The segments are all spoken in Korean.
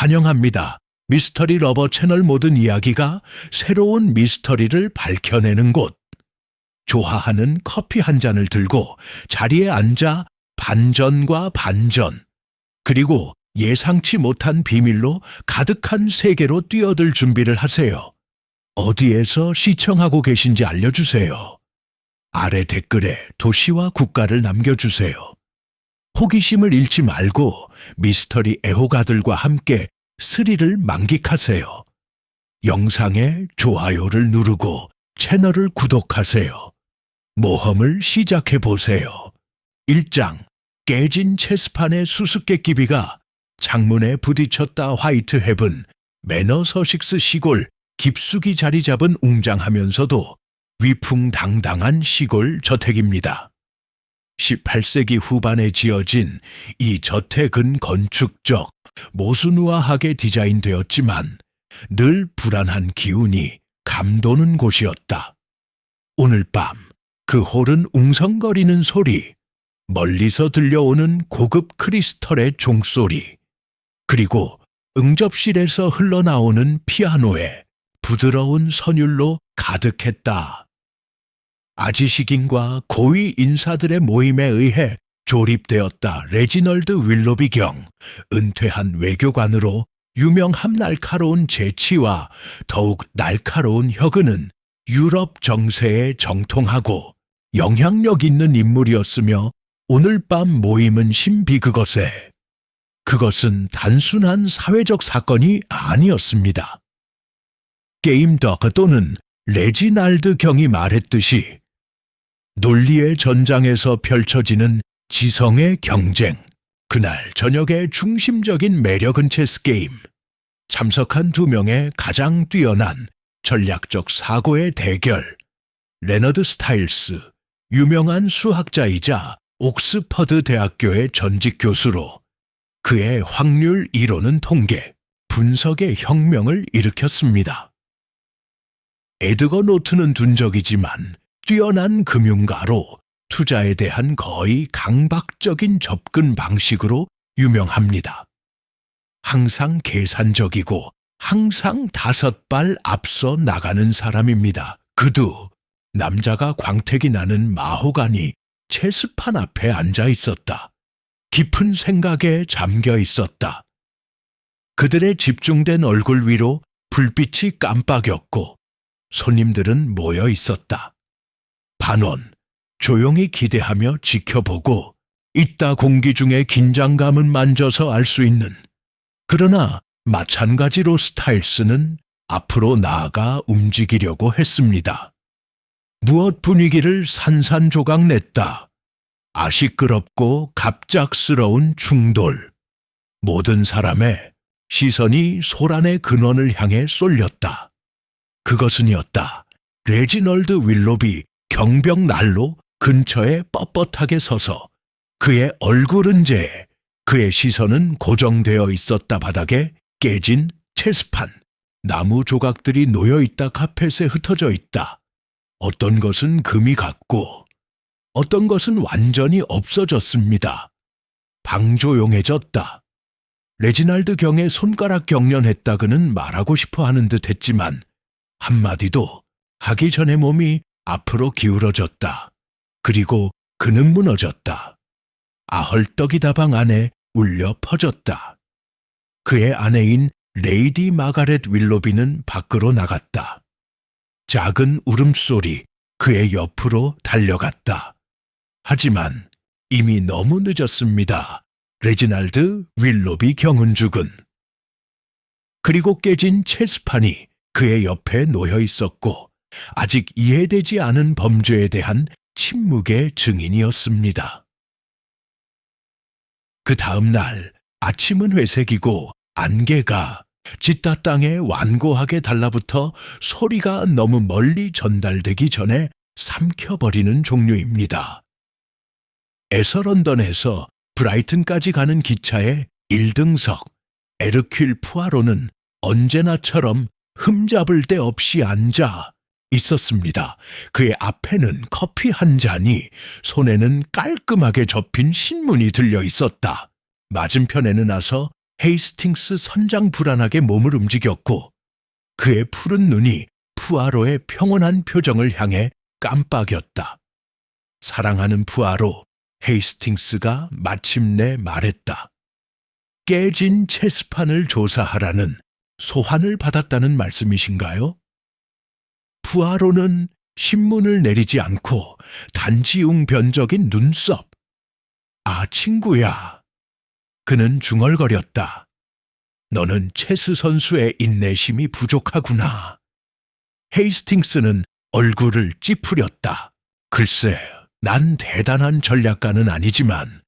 환영합니다. 미스터리 러버 채널 모든 이야기가 새로운 미스터리를 밝혀내는 곳. 좋아하는 커피 한 잔을 들고 자리에 앉아 반전과 반전, 그리고 예상치 못한 비밀로 가득한 세계로 뛰어들 준비를 하세요. 어디에서 시청하고 계신지 알려주세요. 아래 댓글에 도시와 국가를 남겨주세요. 호기심을 잃지 말고 미스터리 애호가들과 함께 스릴을 만끽하세요. 영상에 좋아요를 누르고 채널을 구독하세요. 모험을 시작해 보세요. 1장 깨진 체스판의 수수께끼비가 창문에 부딪혔다. 화이트 헤븐, 매너 서식스 시골 깊숙이 자리 잡은 웅장하면서도 위풍당당한 시골 저택입니다. 18세기 후반에 지어진 이 저택은 건축적, 모순우아하게 디자인되었지만 늘 불안한 기운이 감도는 곳이었다. 오늘 밤 그 홀은 웅성거리는 소리, 멀리서 들려오는 고급 크리스털의 종소리, 그리고 응접실에서 흘러나오는 피아노의 부드러운 선율로 가득했다. 아지식인과 고위 인사들의 모임에 의해 조립되었다. 레지널드 윌로비 경, 은퇴한 외교관으로 유명한 날카로운 재치와 더욱 날카로운 혀그는 유럽 정세에 정통하고 영향력 있는 인물이었으며 오늘 밤 모임은 신비 그것은 단순한 사회적 사건이 아니었습니다. 게임 덕 또는 레지날드 경이 말했듯이 논리의 전장에서 펼쳐지는 지성의 경쟁. 그날 저녁의 중심적인 매력은 체스 게임. 참석한 2명의 가장 뛰어난 전략적 사고의 대결. 레너드 스타일스, 유명한 수학자이자 옥스퍼드 대학교의 전직 교수로 그의 확률 이론은 통계, 분석의 혁명을 일으켰습니다. 에드거 노튼은 둔적이지만 뛰어난 금융가로 투자에 대한 거의 강박적인 접근 방식으로 유명합니다. 항상 계산적이고 항상 5발 앞서 나가는 사람입니다. 그도 남자가 광택이 나는 마호가니 체스판 앞에 앉아 있었다. 깊은 생각에 잠겨 있었다. 그들의 집중된 얼굴 위로 불빛이 깜빡였고 손님들은 모여 있었다. 반원, 조용히 기대하며 지켜보고 있다. 공기 중에 긴장감은 만져서 알 수 있는. 그러나 마찬가지로 스타일스는 앞으로 나아가 움직이려고 했습니다. 무엇 분위기를 산산조각 냈다. 아시끄럽고 갑작스러운 충돌. 모든 사람의 시선이 소란의 근원을 향해 쏠렸다. 그것은이었다. 레지널드 윌로비 경벽 난로 근처에 뻣뻣하게 서서 그의 얼굴은재, 그의 시선은 고정되어 있었다. 바닥에 깨진 체스판, 나무 조각들이 놓여있다. 카펫에 흩어져 있다. 어떤 것은 금이 같고 어떤 것은 완전히 없어졌습니다. 방조용해졌다. 레지날드 경의 손가락 경련했다. 그는 말하고 싶어 하는 듯 했지만 한마디도 하기 전에 몸이 앞으로 기울어졌다. 그리고 그는 무너졌다. 아헐떡이다방 안에 울려 퍼졌다. 그의 아내인 레이디 마가렛 윌로비는 밖으로 나갔다. 작은 울음소리 그의 옆으로 달려갔다. 하지만 이미 너무 늦었습니다. 레지날드 윌로비 경은 죽은. 그리고 깨진 체스판이 그의 옆에 놓여 있었고 아직 이해되지 않은 범죄에 대한 침묵의 증인이었습니다. 그 다음 날 아침은 회색이고 안개가 짓다 땅에 완고하게 달라붙어 소리가 너무 멀리 전달되기 전에 삼켜버리는 종류입니다. 에서런던에서 브라이튼까지 가는 기차의 1등석, 에르큘 푸아로는 언제나처럼 흠잡을 데 없이 앉아 있었습니다. 그의 앞에는 커피 한 잔이, 손에는 깔끔하게 접힌 신문이 들려 있었다. 맞은편에는 나서 헤이스팅스 선장 불안하게 몸을 움직였고 그의 푸른 눈이 푸아로의 평온한 표정을 향해 깜빡였다. 사랑하는 푸아로, 헤이스팅스가 마침내 말했다. 깨진 체스판을 조사하라는 소환을 받았다는 말씀이신가요? 푸아로는 신문을 내리지 않고 단지웅변적인 눈썹. 아, 친구야. 그는 중얼거렸다. 너는 체스 선수의 인내심이 부족하구나. 헤이스팅스는 얼굴을 찌푸렸다. 글쎄, 난 대단한 전략가는 아니지만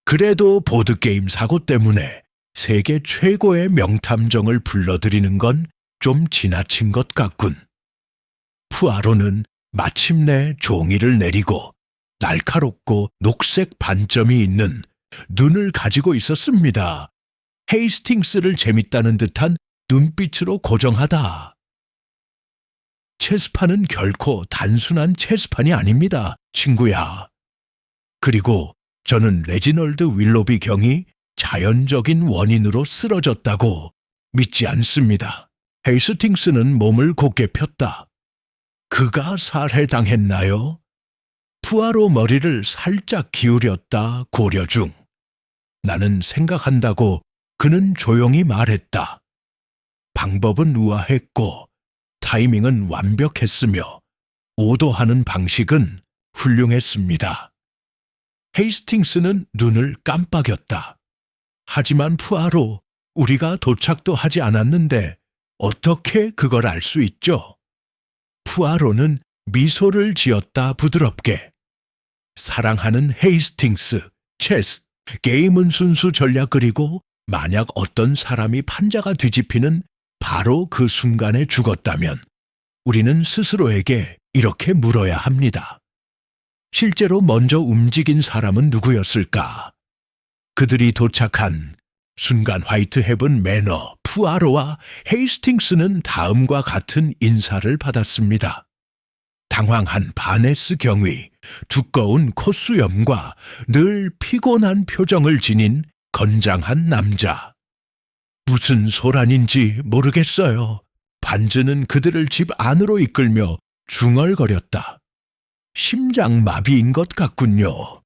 그래도 보드게임 사고 때문에 세계 최고의 명탐정을 불러들이는 건 좀 지나친 것 같군. 푸아로는 마침내 종이를 내리고 날카롭고 녹색 반점이 있는 눈을 가지고 있었습니다. 헤이스팅스를 재밌다는 듯한 눈빛으로 고정하다. 체스판은 결코 단순한 체스판이 아닙니다, 친구야. 그리고 저는 레지널드 윌로비 경이 자연적인 원인으로 쓰러졌다고 믿지 않습니다. 헤이스팅스는 몸을 곧게 폈다. 그가 살해당했나요? 푸아로 머리를 살짝 기울였다 고려 중. 나는 생각한다고 그는 조용히 말했다. 방법은 우아했고 타이밍은 완벽했으며 오도하는 방식은 훌륭했습니다. 헤이스팅스는 눈을 깜빡였다. 하지만 푸아로, 우리가 도착도 하지 않았는데 어떻게 그걸 알 수 있죠? 푸아로는 미소를 지었다 부드럽게. 사랑하는 헤이스팅스, 체스, 게임은 순수 전략 그리고 만약 어떤 사람이 판자가 뒤집히는 바로 그 순간에 죽었다면 우리는 스스로에게 이렇게 물어야 합니다. 실제로 먼저 움직인 사람은 누구였을까? 그들이 도착한 순간 화이트헤븐 매너, 푸아로와 헤이스팅스는 다음과 같은 인사를 받았습니다. 당황한 바네스 경위, 두꺼운 콧수염과 늘 피곤한 표정을 지닌 건장한 남자. 무슨 소란인지 모르겠어요. 반즈는 그들을 집 안으로 이끌며 중얼거렸다. 심장마비인 것 같군요.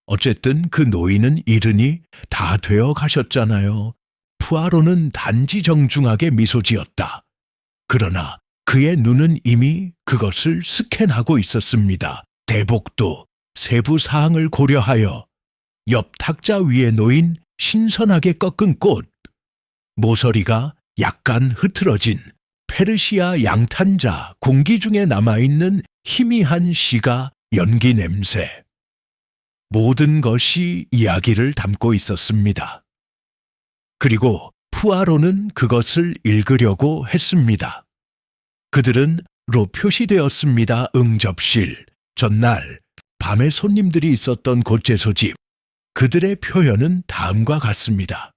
어쨌든 그 노인은 이른이 다 되어 가셨잖아요. 푸아로는 단지 정중하게 미소 지었다. 그러나 그의 눈은 이미 그것을 스캔하고 있었습니다. 대복도 세부 사항을 고려하여 옆 탁자 위에 놓인 신선하게 꺾은 꽃, 모서리가 약간 흐트러진 페르시아 양탄자 공기 중에 남아있는 희미한 시가 연기 냄새. 모든 것이 이야기를 담고 있었습니다. 그리고 푸아로는 그것을 읽으려고 했습니다. 그들은 로 표시되었습니다. 응접실. 전날 밤에 손님들이 있었던 곳제소집. 그들의 표현은 다음과 같습니다.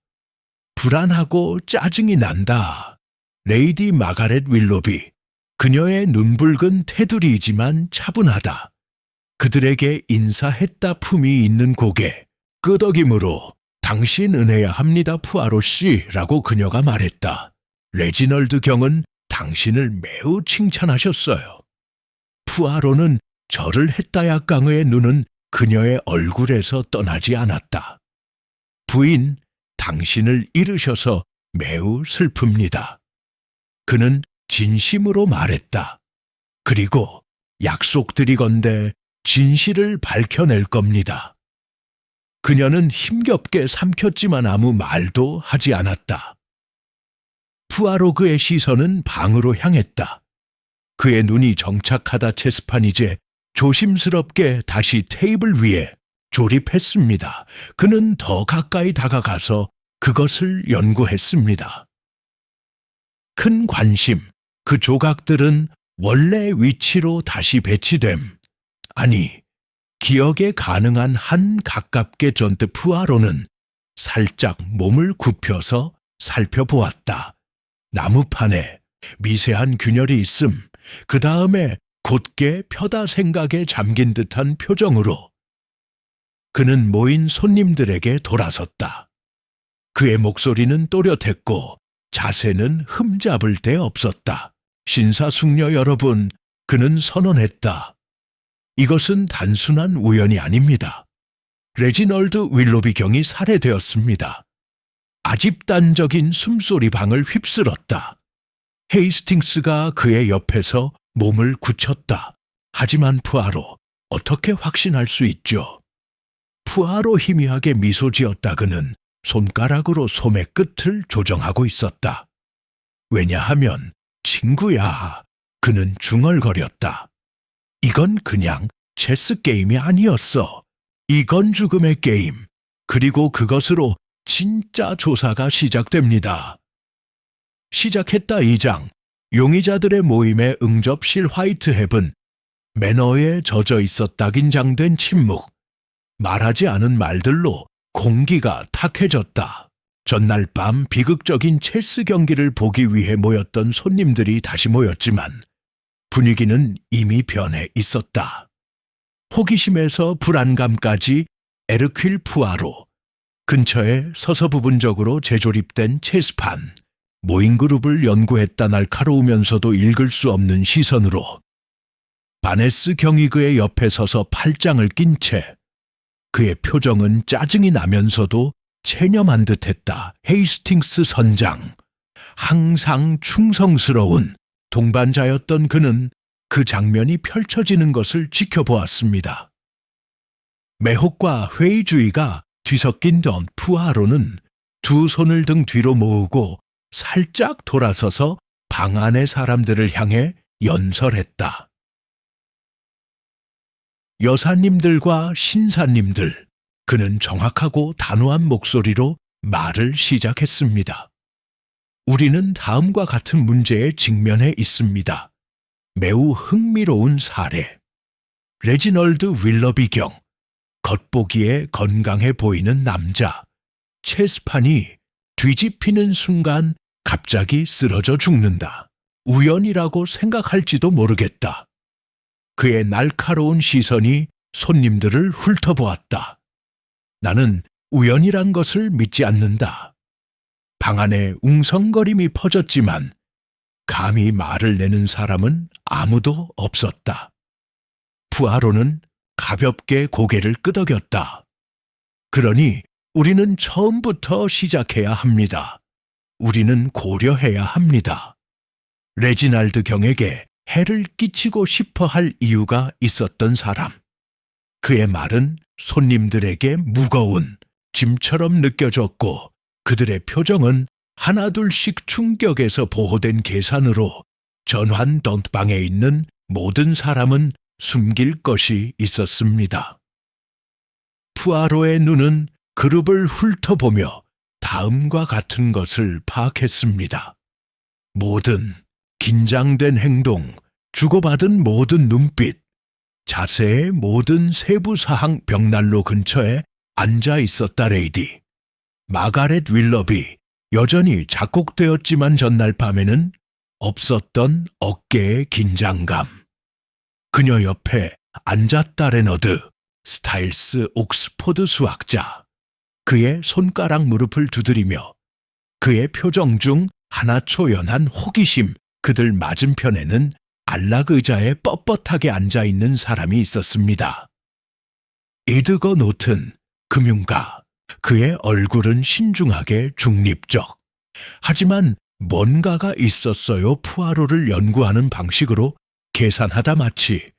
불안하고 짜증이 난다. 레이디 마가렛 윌로비. 그녀의 눈붉은 테두리이지만 차분하다. 그들에게 인사했다 품이 있는 고개. 끄덕임으로 당신 은혜야 합니다 푸아로 씨라고 그녀가 말했다. 레지널드 경은 당신을 매우 칭찬하셨어요. 푸아로는 절을 했다야 깡의 눈은 그녀의 얼굴에서 떠나지 않았다. 부인, 당신을 잃으셔서 매우 슬픕니다. 그는 진심으로 말했다. 그리고 약속드리건대 진실을 밝혀낼 겁니다. 그녀는 힘겹게 삼켰지만 아무 말도 하지 않았다. 푸아로그의 시선은 방으로 향했다. 그의 눈이 정착하다 체스판 이제 조심스럽게 다시 테이블 위에 조립했습니다. 그는 더 가까이 다가가서 그것을 연구했습니다. 큰 관심, 그 조각들은 원래 위치로 다시 배치됨. 아니, 기억에 가능한 한 가깝게 전트 푸아로는 살짝 몸을 굽혀서 살펴보았다. 나무판에 미세한 균열이 있음. 그 다음에 곧게 펴다 생각에 잠긴 듯한 표정으로 그는 모인 손님들에게 돌아섰다. 그의 목소리는 또렷했고 자세는 흠잡을 데 없었다. 신사숙녀 여러분, 그는 선언했다. 이것은 단순한 우연이 아닙니다. 레지널드 윌로비 경이 살해되었습니다. 아집단적인 숨소리 방을 휩쓸었다. 헤이스팅스가 그의 옆에서 몸을 굳혔다. 하지만 푸아로, 어떻게 확신할 수 있죠? 푸아로 희미하게 미소 지었다. 그는 손가락으로 소매 끝을 조정하고 있었다. 왜냐하면 친구야, 그는 중얼거렸다. 이건 그냥 체스 게임이 아니었어. 이건 죽음의 게임. 그리고 그것으로 진짜 조사가 시작됩니다. 시작했다 2장. 용의자들의 모임에 응접실 화이트헤븐. 매너에 젖어 있었다. 긴장된 침묵. 말하지 않은 말들로 공기가 탁해졌다. 전날 밤 비극적인 체스 경기를 보기 위해 모였던 손님들이 다시 모였지만 분위기는 이미 변해 있었다. 호기심에서 불안감까지 에르퀼 푸아로. 근처에 서서 부분적으로 재조립된 체스판. 모인 그룹을 연구했다. 날카로우면서도 읽을 수 없는 시선으로. 바네스 경이 그의 옆에 서서 팔짱을 낀 채. 그의 표정은 짜증이 나면서도 체념한 듯했다. 헤이스팅스 선장. 항상 충성스러운 동반자였던 그는 그 장면이 펼쳐지는 것을 지켜보았습니다. 매혹과 회의주의가 뒤섞인 던 푸아로는 두 손을 등 뒤로 모으고 살짝 돌아서서 방 안의 사람들을 향해 연설했다. 여사님들과 신사님들, 그는 정확하고 단호한 목소리로 말을 시작했습니다. 우리는 다음과 같은 문제에 직면해 있습니다. 매우 흥미로운 사례. 레지널드 윌러비 경, 겉보기에 건강해 보이는 남자. 체스판이 뒤집히는 순간 갑자기 쓰러져 죽는다. 우연이라고 생각할지도 모르겠다. 그의 날카로운 시선이 손님들을 훑어보았다. 나는 우연이란 것을 믿지 않는다. 방 안에 웅성거림이 퍼졌지만 감히 말을 내는 사람은 아무도 없었다. 푸아로는 가볍게 고개를 끄덕였다. 그러니 우리는 처음부터 시작해야 합니다. 우리는 고려해야 합니다. 레지날드 경에게 해를 끼치고 싶어 할 이유가 있었던 사람. 그의 말은 손님들에게 무거운 짐처럼 느껴졌고 그들의 표정은 하나둘씩 충격에서 보호된 계산으로 전환 던방에 있는 모든 사람은 숨길 것이 있었습니다. 푸아로의 눈은 그룹을 훑어보며 다음과 같은 것을 파악했습니다. 모든 긴장된 행동, 주고받은 모든 눈빛, 자세의 모든 세부 사항 벽난로 근처에 앉아 있었다. 레이디 마가렛 윌러비, 여전히 작곡되었지만 전날 밤에는 없었던 어깨의 긴장감. 그녀 옆에 앉았다. 레너드, 스타일스 옥스포드 수학자. 그의 손가락 무릎을 두드리며 그의 표정 중 하나 초연한 호기심. 그들 맞은편에는 안락 의자에 뻣뻣하게 앉아있는 사람이 있었습니다. 에드거 노튼, 금융가. 그의 얼굴은 신중하게 중립적. 하지만 뭔가가 있었어요. 푸아로를 연구하는 방식으로 계산하다 마치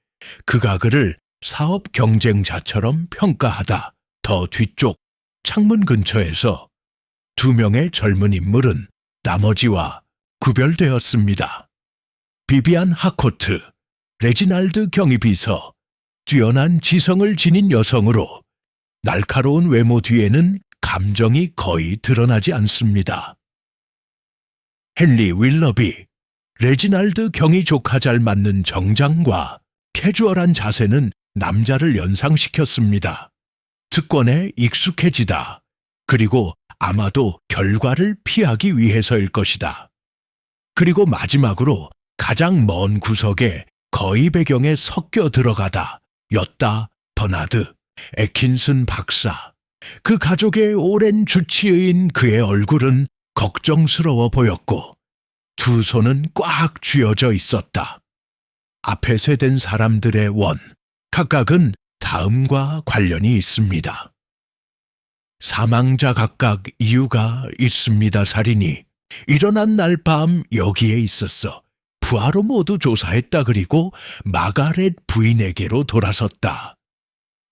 그가 그를 사업 경쟁자처럼 평가하다. 더 뒤쪽 창문 근처에서 두 명의 젊은 인물은 나머지와 구별되었습니다. 비비안 하코트, 레지날드 경위 비서, 뛰어난 지성을 지닌 여성으로 날카로운 외모 뒤에는 감정이 거의 드러나지 않습니다. 헨리 윌러비, 레지날드 경위 조카 잘 맞는 정장과 캐주얼한 자세는 남자를 연상시켰습니다. 특권에 익숙해지다. 그리고 아마도 결과를 피하기 위해서일 것이다. 그리고 마지막으로 가장 먼 구석에 거의 배경에 섞여 들어가다. 였다. 버나드, 에킨슨 박사. 그 가족의 오랜 주치의인 그의 얼굴은 걱정스러워 보였고 두 손은 꽉 쥐어져 있었다. 앞에 세댄 사람들의 원, 각각은 다음과 관련이 있습니다. 사망자 각각 이유가 있습니다, 살인이. 일어난 날 밤 여기에 있었어. 부하로 모두 조사했다. 그리고 마가렛 부인에게로 돌아섰다.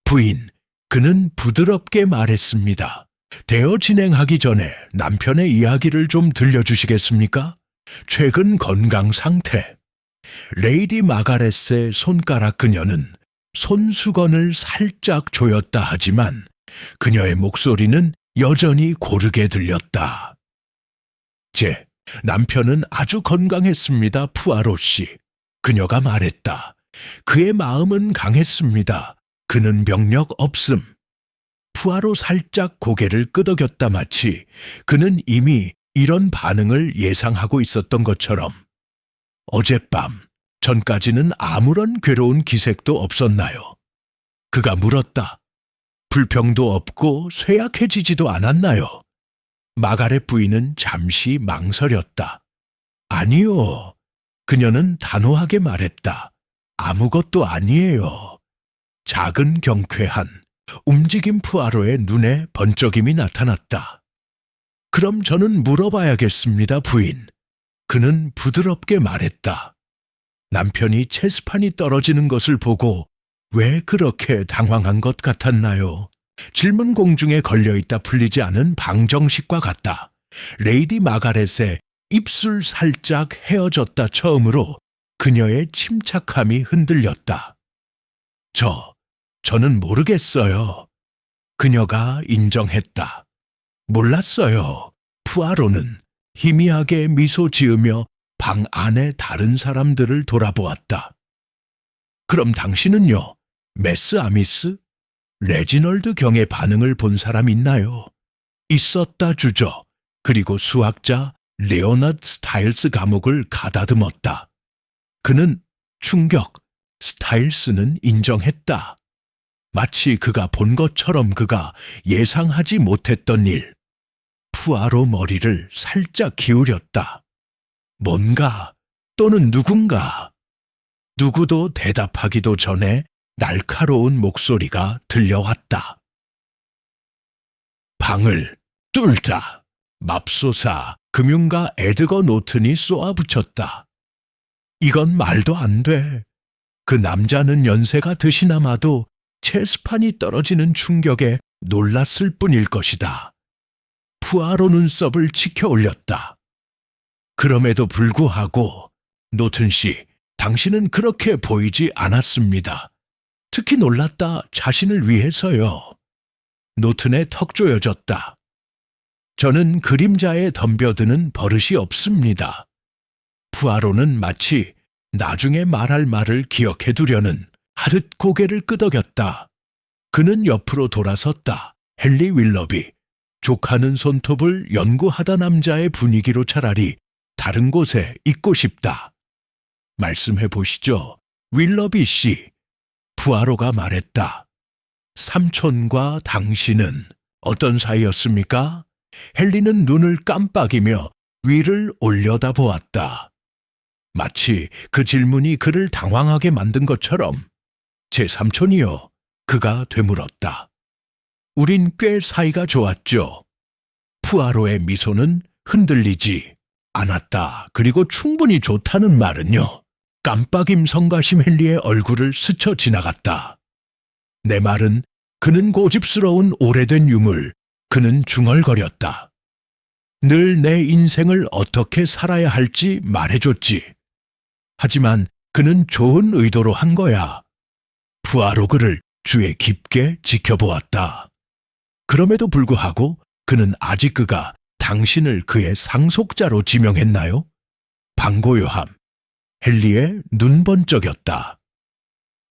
부인, 그는 부드럽게 말했습니다. 대화 진행하기 전에 남편의 이야기를 좀 들려주시겠습니까? 최근 건강 상태. 레이디 마가렛의 손가락 그녀는 손수건을 살짝 조였다 하지만 그녀의 목소리는 여전히 고르게 들렸다. 제 남편은 아주 건강했습니다, 푸아로 씨. 그녀가 말했다. 그의 마음은 강했습니다. 그는 병력 없음. 푸아로 살짝 고개를 끄덕였다 마치 그는 이미 이런 반응을 예상하고 있었던 것처럼. 어젯밤 전까지는 아무런 괴로운 기색도 없었나요? 그가 물었다. 불평도 없고 쇠약해지지도 않았나요? 마가렛 부인은 잠시 망설였다. 아니요. 그녀는 단호하게 말했다. 아무것도 아니에요. 작은 경쾌한 움직임 푸아로의 눈에 번쩍임이 나타났다. 그럼 저는 물어봐야겠습니다, 부인. 그는 부드럽게 말했다. 남편이 체스판이 떨어지는 것을 보고 왜 그렇게 당황한 것 같았나요? 질문 공중에 걸려있다 풀리지 않은 방정식과 같다. 레이디 마가렛의 입술 살짝 헤어졌다 처음으로 그녀의 침착함이 흔들렸다. 저는 모르겠어요. 그녀가 인정했다. 몰랐어요. 푸아로는 희미하게 미소 지으며 방 안의 다른 사람들을 돌아보았다. 그럼 당신은요? 메스 아미스? 레지널드 경의 반응을 본 사람 있나요? 있었다 주저. 그리고 수학자 레오나드 스타일스 감옥을 가다듬었다. 그는 충격, 스타일스는 인정했다. 마치 그가 본 것처럼 그가 예상하지 못했던 일. 푸아로 머리를 살짝 기울였다. 뭔가 또는 누군가. 누구도 대답하기도 전에 날카로운 목소리가 들려왔다. 방을 뚫자. 맙소사 금융가 에드거 노튼이 쏘아붙였다. 이건 말도 안 돼. 그 남자는 연세가 드시나마도 체스판이 떨어지는 충격에 놀랐을 뿐일 것이다. 푸아로 눈썹을 치켜 올렸다. 그럼에도 불구하고 노튼 씨, 당신은 그렇게 보이지 않았습니다. 특히 놀랐다 자신을 위해서요. 노튼의 턱 조여졌다. 저는 그림자에 덤벼드는 버릇이 없습니다. 푸아로는 마치 나중에 말할 말을 기억해두려는 하듯 고개를 끄덕였다. 그는 옆으로 돌아섰다. 헨리 윌러비, 족하는 손톱을 연구하다 남자의 분위기로 차라리 다른 곳에 있고 싶다. 말씀해 보시죠. 윌러비 씨. 푸아로가 말했다. 삼촌과 당신은 어떤 사이였습니까? 헨리는 눈을 깜빡이며 위를 올려다보았다. 마치 그 질문이 그를 당황하게 만든 것처럼. 제 삼촌이요. 그가 되물었다. 우린 꽤 사이가 좋았죠. 푸아로의 미소는 흔들리지 않았다. 그리고 충분히 좋다는 말은요. 깜빡임 성가심 헨리의 얼굴을 스쳐 지나갔다. 내 말은 그는 고집스러운 오래된 유물, 그는 중얼거렸다. 늘 내 인생을 어떻게 살아야 할지 말해줬지. 하지만 그는 좋은 의도로 한 거야. 푸아로 그를 주에 깊게 지켜보았다. 그럼에도 불구하고 그는 아직 그가 당신을 그의 상속자로 지명했나요? 방고요함. 헨리의 눈 번쩍였다.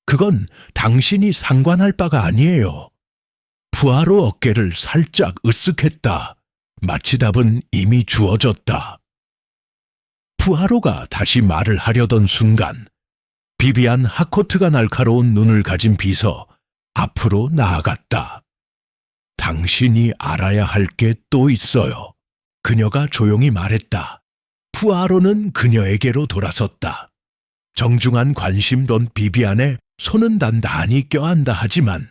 그건 당신이 상관할 바가 아니에요. 푸아로 어깨를 살짝 으쓱했다. 마치 답은 이미 주어졌다. 푸아로가 다시 말을 하려던 순간 비비안 하코트가 날카로운 눈을 가진 비서 앞으로 나아갔다. 당신이 알아야 할 게 또 있어요. 그녀가 조용히 말했다. 푸아로는 그녀에게로 돌아섰다. 정중한 관심던 비비안에 손은 단단히 껴안다 하지만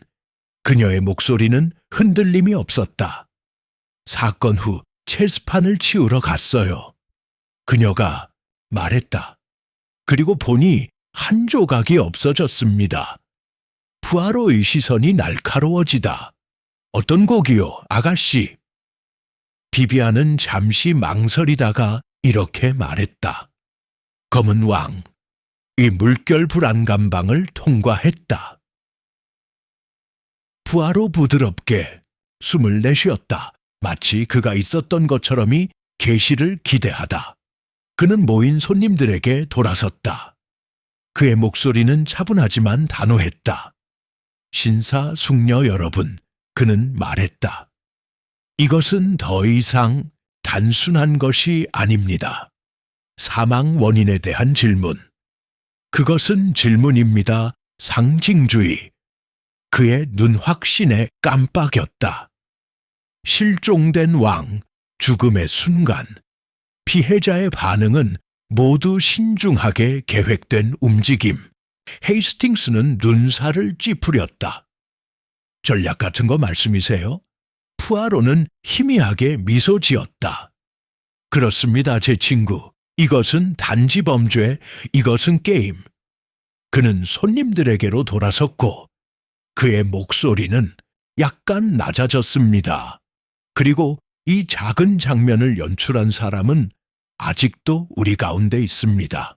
그녀의 목소리는 흔들림이 없었다. 사건 후 체스판을 치우러 갔어요. 그녀가 말했다. 그리고 보니 한 조각이 없어졌습니다. 푸아로의 시선이 날카로워지다. 어떤 곡이요, 아가씨? 비비안은 잠시 망설이다가 이렇게 말했다. 검은 왕, 이 물결 불안감방을 통과했다. 푸아로 부드럽게 숨을 내쉬었다. 마치 그가 있었던 것처럼이 계시를 기대하다. 그는 모인 손님들에게 돌아섰다. 그의 목소리는 차분하지만 단호했다. 신사숙녀 여러분, 그는 말했다. 이것은 더 이상 단순한 것이 아닙니다. 사망 원인에 대한 질문. 그것은 질문입니다. 상징주의. 그의 눈 확신에 깜빡였다. 실종된 왕, 죽음의 순간. 피해자의 반응은 모두 신중하게 계획된 움직임. 헤이스팅스는 눈살을 찌푸렸다. 전략 같은 거 말씀이세요? 푸아로는 희미하게 미소 지었다. 그렇습니다, 제 친구. 이것은 단지 범죄, 이것은 게임. 그는 손님들에게로 돌아섰고 그의 목소리는 약간 낮아졌습니다. 그리고 이 작은 장면을 연출한 사람은 아직도 우리 가운데 있습니다.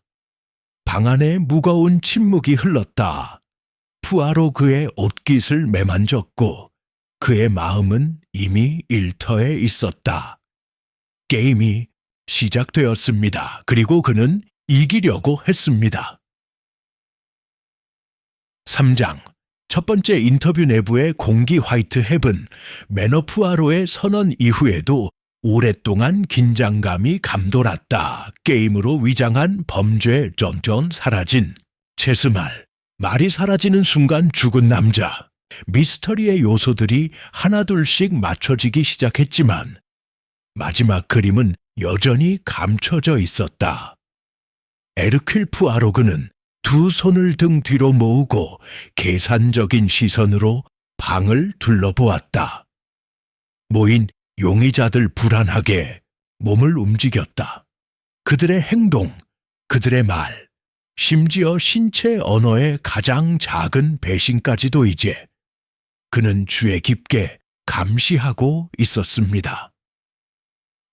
방 안에 무거운 침묵이 흘렀다. 푸아로 그의 옷깃을 매만졌고 그의 마음은 이미 일터에 있었다. 게임이 시작되었습니다. 그리고 그는 이기려고 했습니다. 3장 첫 번째 인터뷰 내부의 공기 화이트 헤븐, 매너 푸아로의 선언 이후에도 오랫동안 긴장감이 감돌았다. 게임으로 위장한 범죄 점점 사라진 체스말, 말이 사라지는 순간 죽은 남자, 미스터리의 요소들이 하나둘씩 맞춰지기 시작했지만 마지막 그림은 여전히 감춰져 있었다. 에르큘 푸아로그는 두 손을 등 뒤로 모으고 계산적인 시선으로 방을 둘러보았다. 모인 용의자들 불안하게 몸을 움직였다. 그들의 행동, 그들의 말, 심지어 신체 언어의 가장 작은 배신까지도 이제 그는 주의 깊게 감시하고 있었습니다.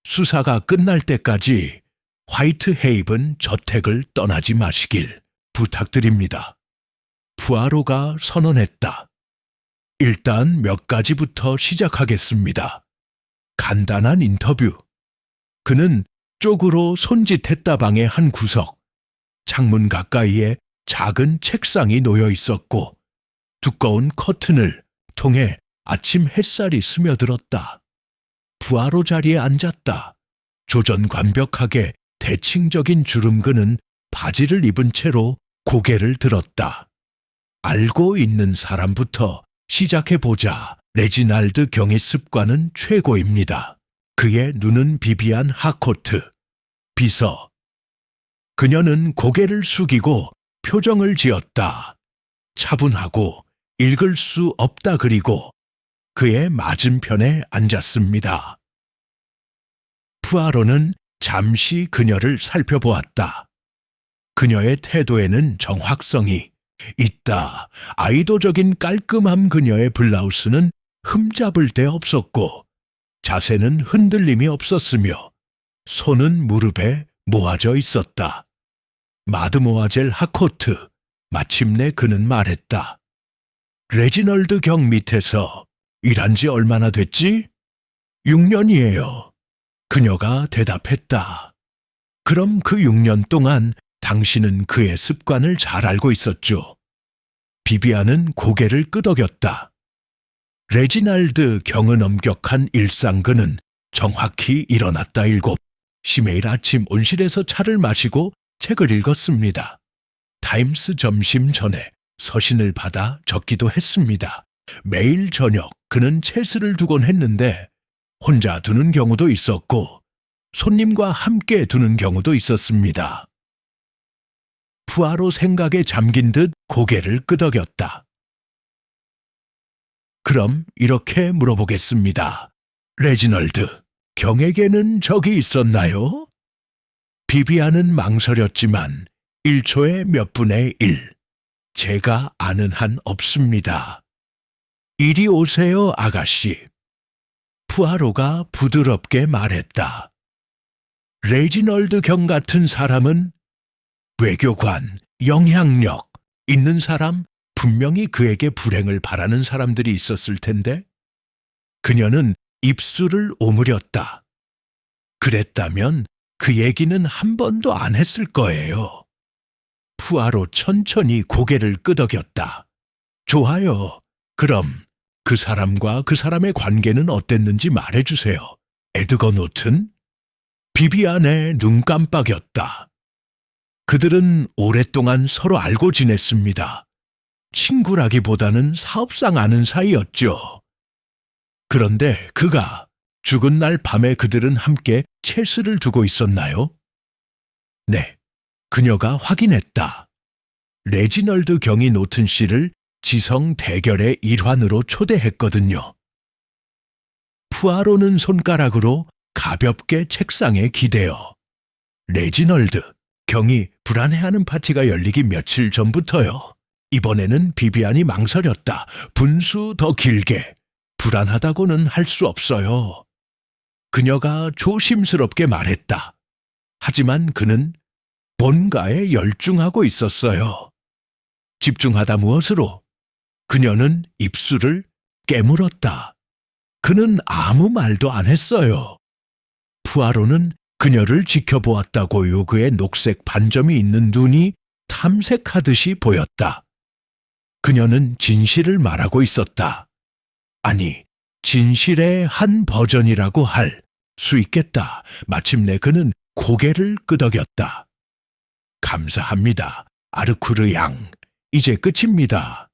수사가 끝날 때까지 화이트 헤이븐 저택을 떠나지 마시길 부탁드립니다. 푸아로가 선언했다. 일단 몇 가지부터 시작하겠습니다. 간단한 인터뷰. 그는 쪽으로 손짓했다 방의 한 구석. 창문 가까이에 작은 책상이 놓여 있었고 두꺼운 커튼을 통해 아침 햇살이 스며들었다. 푸아로 자리에 앉았다. 조전관벽하게 대칭적인 주름근은 바지를 입은 채로 고개를 들었다. 알고 있는 사람부터 시작해보자. 레지날드 경의 습관은 최고입니다. 그의 눈은 비비안 하코트. 비서. 그녀는 고개를 숙이고 표정을 지었다. 차분하고 읽을 수 없다. 그리고 그의 맞은편에 앉았습니다. 푸아로는 잠시 그녀를 살펴보았다. 그녀의 태도에는 정확성이 있다. 아이도적인 깔끔함. 그녀의 블라우스는 흠잡을 데 없었고 자세는 흔들림이 없었으며 손은 무릎에 모아져 있었다. 마드모아젤 하코트. 마침내 그는 말했다. 레지널드 경 밑에서 일한 지 얼마나 됐지? 6년이에요. 그녀가 대답했다. 그럼 그 6년 동안 당신은 그의 습관을 잘 알고 있었죠. 비비안은 고개를 끄덕였다. 레지날드 경은 엄격한 일상. 그는 정확히 일어났다 7시 매일 아침 온실에서 차를 마시고 책을 읽었습니다. 타임스 점심 전에 서신을 받아 적기도 했습니다. 매일 저녁 그는 체스를 두곤 했는데 혼자 두는 경우도 있었고 손님과 함께 두는 경우도 있었습니다. 푸아로 생각에 잠긴 듯 고개를 끄덕였다. 그럼 이렇게 물어보겠습니다. 레지널드, 경에게는 적이 있었나요? 비비안은 망설였지만 1초에 몇 분의 1. 제가 아는 한 없습니다. 이리 오세요, 아가씨. 푸아로가 부드럽게 말했다. 레지널드 경 같은 사람은 외교관, 영향력 있는 사람, 분명히 그에게 불행을 바라는 사람들이 있었을 텐데 그녀는 입술을 오므렸다. 그랬다면 그 얘기는 한 번도 안 했을 거예요. 푸아로 천천히 고개를 끄덕였다. 좋아요. 그럼 그 사람과 그 사람의 관계는 어땠는지 말해주세요. 에드거 노튼? 비비안의 눈 깜빡였다. 그들은 오랫동안 서로 알고 지냈습니다. 친구라기보다는 사업상 아는 사이였죠. 그런데 그가 죽은 날 밤에 그들은 함께 체스를 두고 있었나요? 네, 그녀가 확인했다. 레지널드 경이 노튼 씨를 지성 대결의 일환으로 초대했거든요. 푸아로는 손가락으로 가볍게 책상에 기대어 레지널드 경이 불안해하는 파티가 열리기 며칠 전부터요. 이번에는 비비안이 망설였다. 분수 더 길게. 불안하다고는 할 수 없어요. 그녀가 조심스럽게 말했다. 하지만 그는 뭔가에 열중하고 있었어요. 집중하다 무엇으로? 그녀는 입술을 깨물었다. 그는 아무 말도 안 했어요. 푸아로는 그녀를 지켜보았다고요. 그의 녹색 반점이 있는 눈이 탐색하듯이 보였다. 그녀는 진실을 말하고 있었다. 아니, 진실의 한 버전이라고 할 수 있겠다. 마침내 그는 고개를 끄덕였다. 감사합니다. 아르쿠르 양. 이제 끝입니다.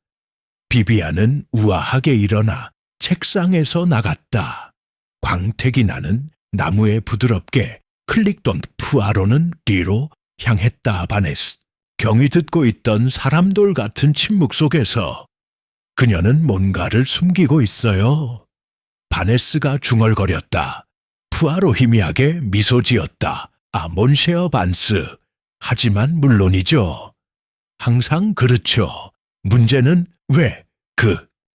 비비안은 우아하게 일어나 책상에서 나갔다. 광택이 나는 나무에 부드럽게 클릭돈 푸아로는 뒤로 향했다. 바네스. 경이 듣고 있던 사람돌 같은 침묵 속에서 그녀는 뭔가를 숨기고 있어요. 바네스가 중얼거렸다. 푸아로 희미하게 미소 지었다. 아, 몬셰어 반스. 하지만 물론이죠. 항상 그렇죠. 문제는 왜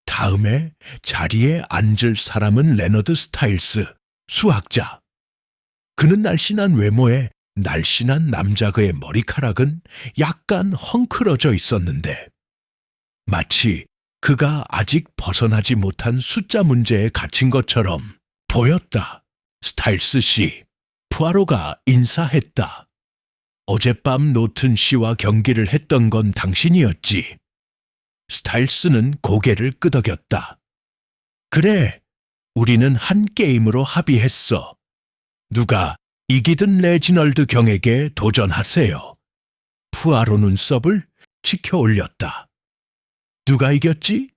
다음에 자리에 앉을 사람은 레너드 스타일스, 수학자. 그는 날씬한 외모에 날씬한 남자. 그의 머리카락은 약간 헝클어져 있었는데 마치 그가 아직 벗어나지 못한 숫자 문제에 갇힌 것처럼 보였다. 스타일스 씨, 푸아로가 인사했다. 어젯밤 노튼 씨와 경기를 했던 건 당신이었지. 스타일스는 고개를 끄덕였다. 그래, 우리는 한 게임으로 합의했어. 누가 이기든 레지널드 경에게 도전하세요. 푸아로 눈썹을 치켜 올렸다. 누가 이겼지?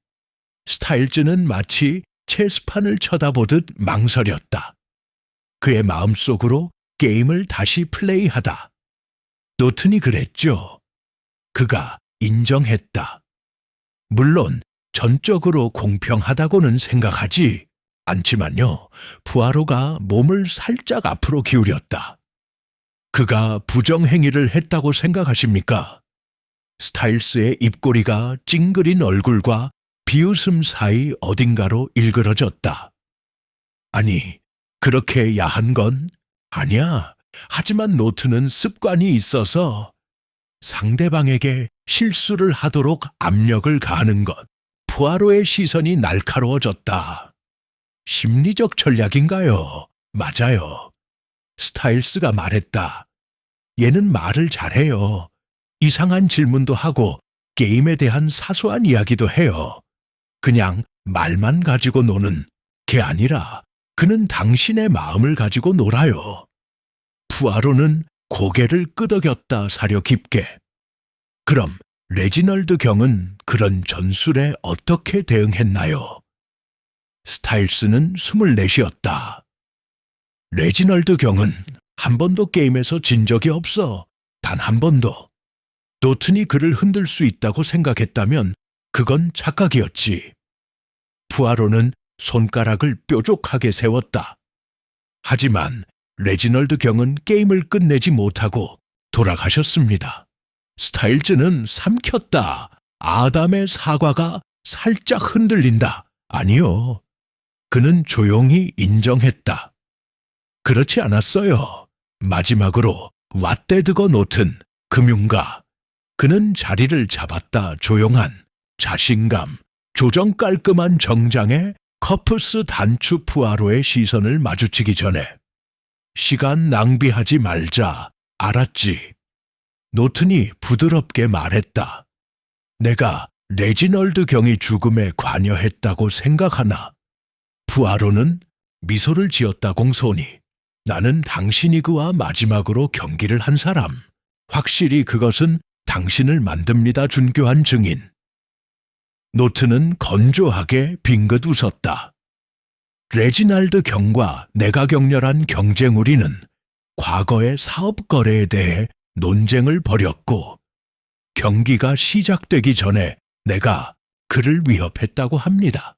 스타일즈는 마치 체스판을 쳐다보듯 망설였다. 그의 마음속으로 게임을 다시 플레이하다. 노튼이 그랬죠. 그가 인정했다. 물론 전적으로 공평하다고는 생각하지 않지만요. 푸아로가 몸을 살짝 앞으로 기울였다. 그가 부정행위를 했다고 생각하십니까? 스타일스의 입꼬리가 찡그린 얼굴과 비웃음 사이 어딘가로 일그러졌다. 아니, 그렇게 야한 건 아니야. 하지만 노트는 습관이 있어서 상대방에게 실수를 하도록 압력을 가하는 것. 푸아로의 시선이 날카로워졌다. 심리적 전략인가요? 맞아요. 스타일스가 말했다. 얘는 말을 잘해요. 이상한 질문도 하고 게임에 대한 사소한 이야기도 해요. 그냥 말만 가지고 노는 게 아니라 그는 당신의 마음을 가지고 놀아요. 푸아로는 고개를 끄덕였다. 사려 깊게. 그럼 레지널드 경은 그런 전술에 어떻게 대응했나요? 스타일스는 24이었다. 레지널드 경은 한 번도 게임에서 진 적이 없어. 단 한 번도. 노튼이 그를 흔들 수 있다고 생각했다면 그건 착각이었지. 푸아로는 손가락을 뾰족하게 세웠다. 하지만 레지널드 경은 게임을 끝내지 못하고 돌아가셨습니다. 스타일즈는 삼켰다. 아담의 사과가 살짝 흔들린다. 아니요. 그는 조용히 인정했다. 그렇지 않았어요. 마지막으로 왓데드거 노튼, 금융가. 그는 자리를 잡았다. 조용한 자신감, 조정 깔끔한 정장에 커프스 단추 푸아로의 시선을 마주치기 전에 시간 낭비하지 말자. 알았지. 노튼이 부드럽게 말했다. 내가 레지널드 경이 죽음에 관여했다고 생각하나? 푸아로는 미소를 지었다. 공손히. 나는 당신이 그와 마지막으로 경기를 한 사람. 확실히 그것은 당신을 만듭니다. 준교한 증인. 노튼은 건조하게 빙긋 웃었다. 레지날드 경과 내가 격렬한 경쟁 우리는 과거의 사업 거래에 대해 논쟁을 벌였고 경기가 시작되기 전에 내가 그를 위협했다고 합니다.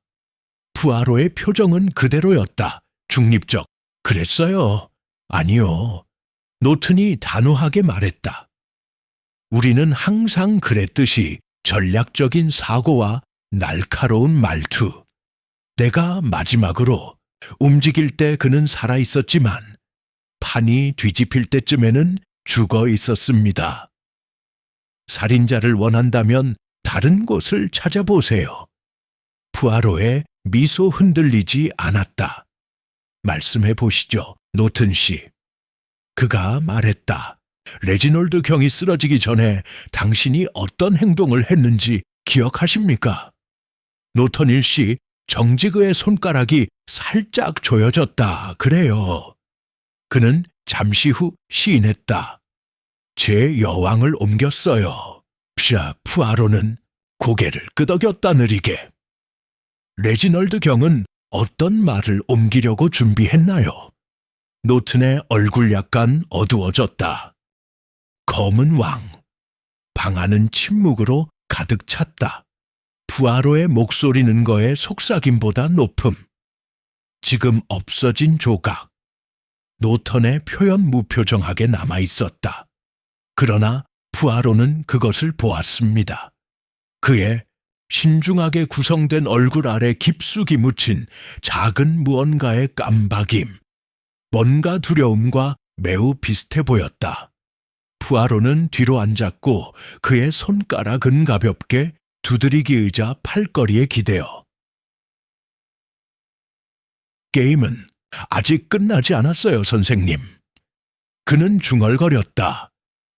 푸아로의 표정은 그대로였다. 중립적. 그랬어요. 아니요. 노튼이 단호하게 말했다. 우리는 항상 그랬듯이 전략적인 사고와 날카로운 말투. 내가 마지막으로 움직일 때 그는 살아있었지만 판이 뒤집힐 때쯤에는 죽어 있었습니다. 살인자를 원한다면 다른 곳을 찾아보세요. 푸아로의 미소 흔들리지 않았다. 말씀해 보시죠, 노튼 씨. 그가 말했다. 레지놀드 경이 쓰러지기 전에 당신이 어떤 행동을 했는지 기억하십니까? 노턴 일씨, 정직의의 손가락이 살짝 조여졌다. 그래요. 그는 잠시 후 시인했다. 제 여왕을 옮겼어요. 푸아로는 고개를 끄덕였다. 느리게. 레지널드 경은 어떤 말을 옮기려고 준비했나요? 노튼의 얼굴 약간 어두워졌다. 검은 왕. 방 안은 침묵으로 가득 찼다. 푸아로의 목소리 는거의 속삭임보다 높음. 지금 없어진 조각. 노턴의 표현 무표정하게 남아있었다. 그러나 푸아로는 그것을 보았습니다. 그의 신중하게 구성된 얼굴 아래 깊숙이 묻힌 작은 무언가의 깜박임. 뭔가 두려움과 매우 비슷해 보였다. 푸아로는 뒤로 앉았고 그의 손가락은 가볍게 두드리기 의자 팔걸이에 기대어. 게임은 아직 끝나지 않았어요, 선생님. 그는 중얼거렸다.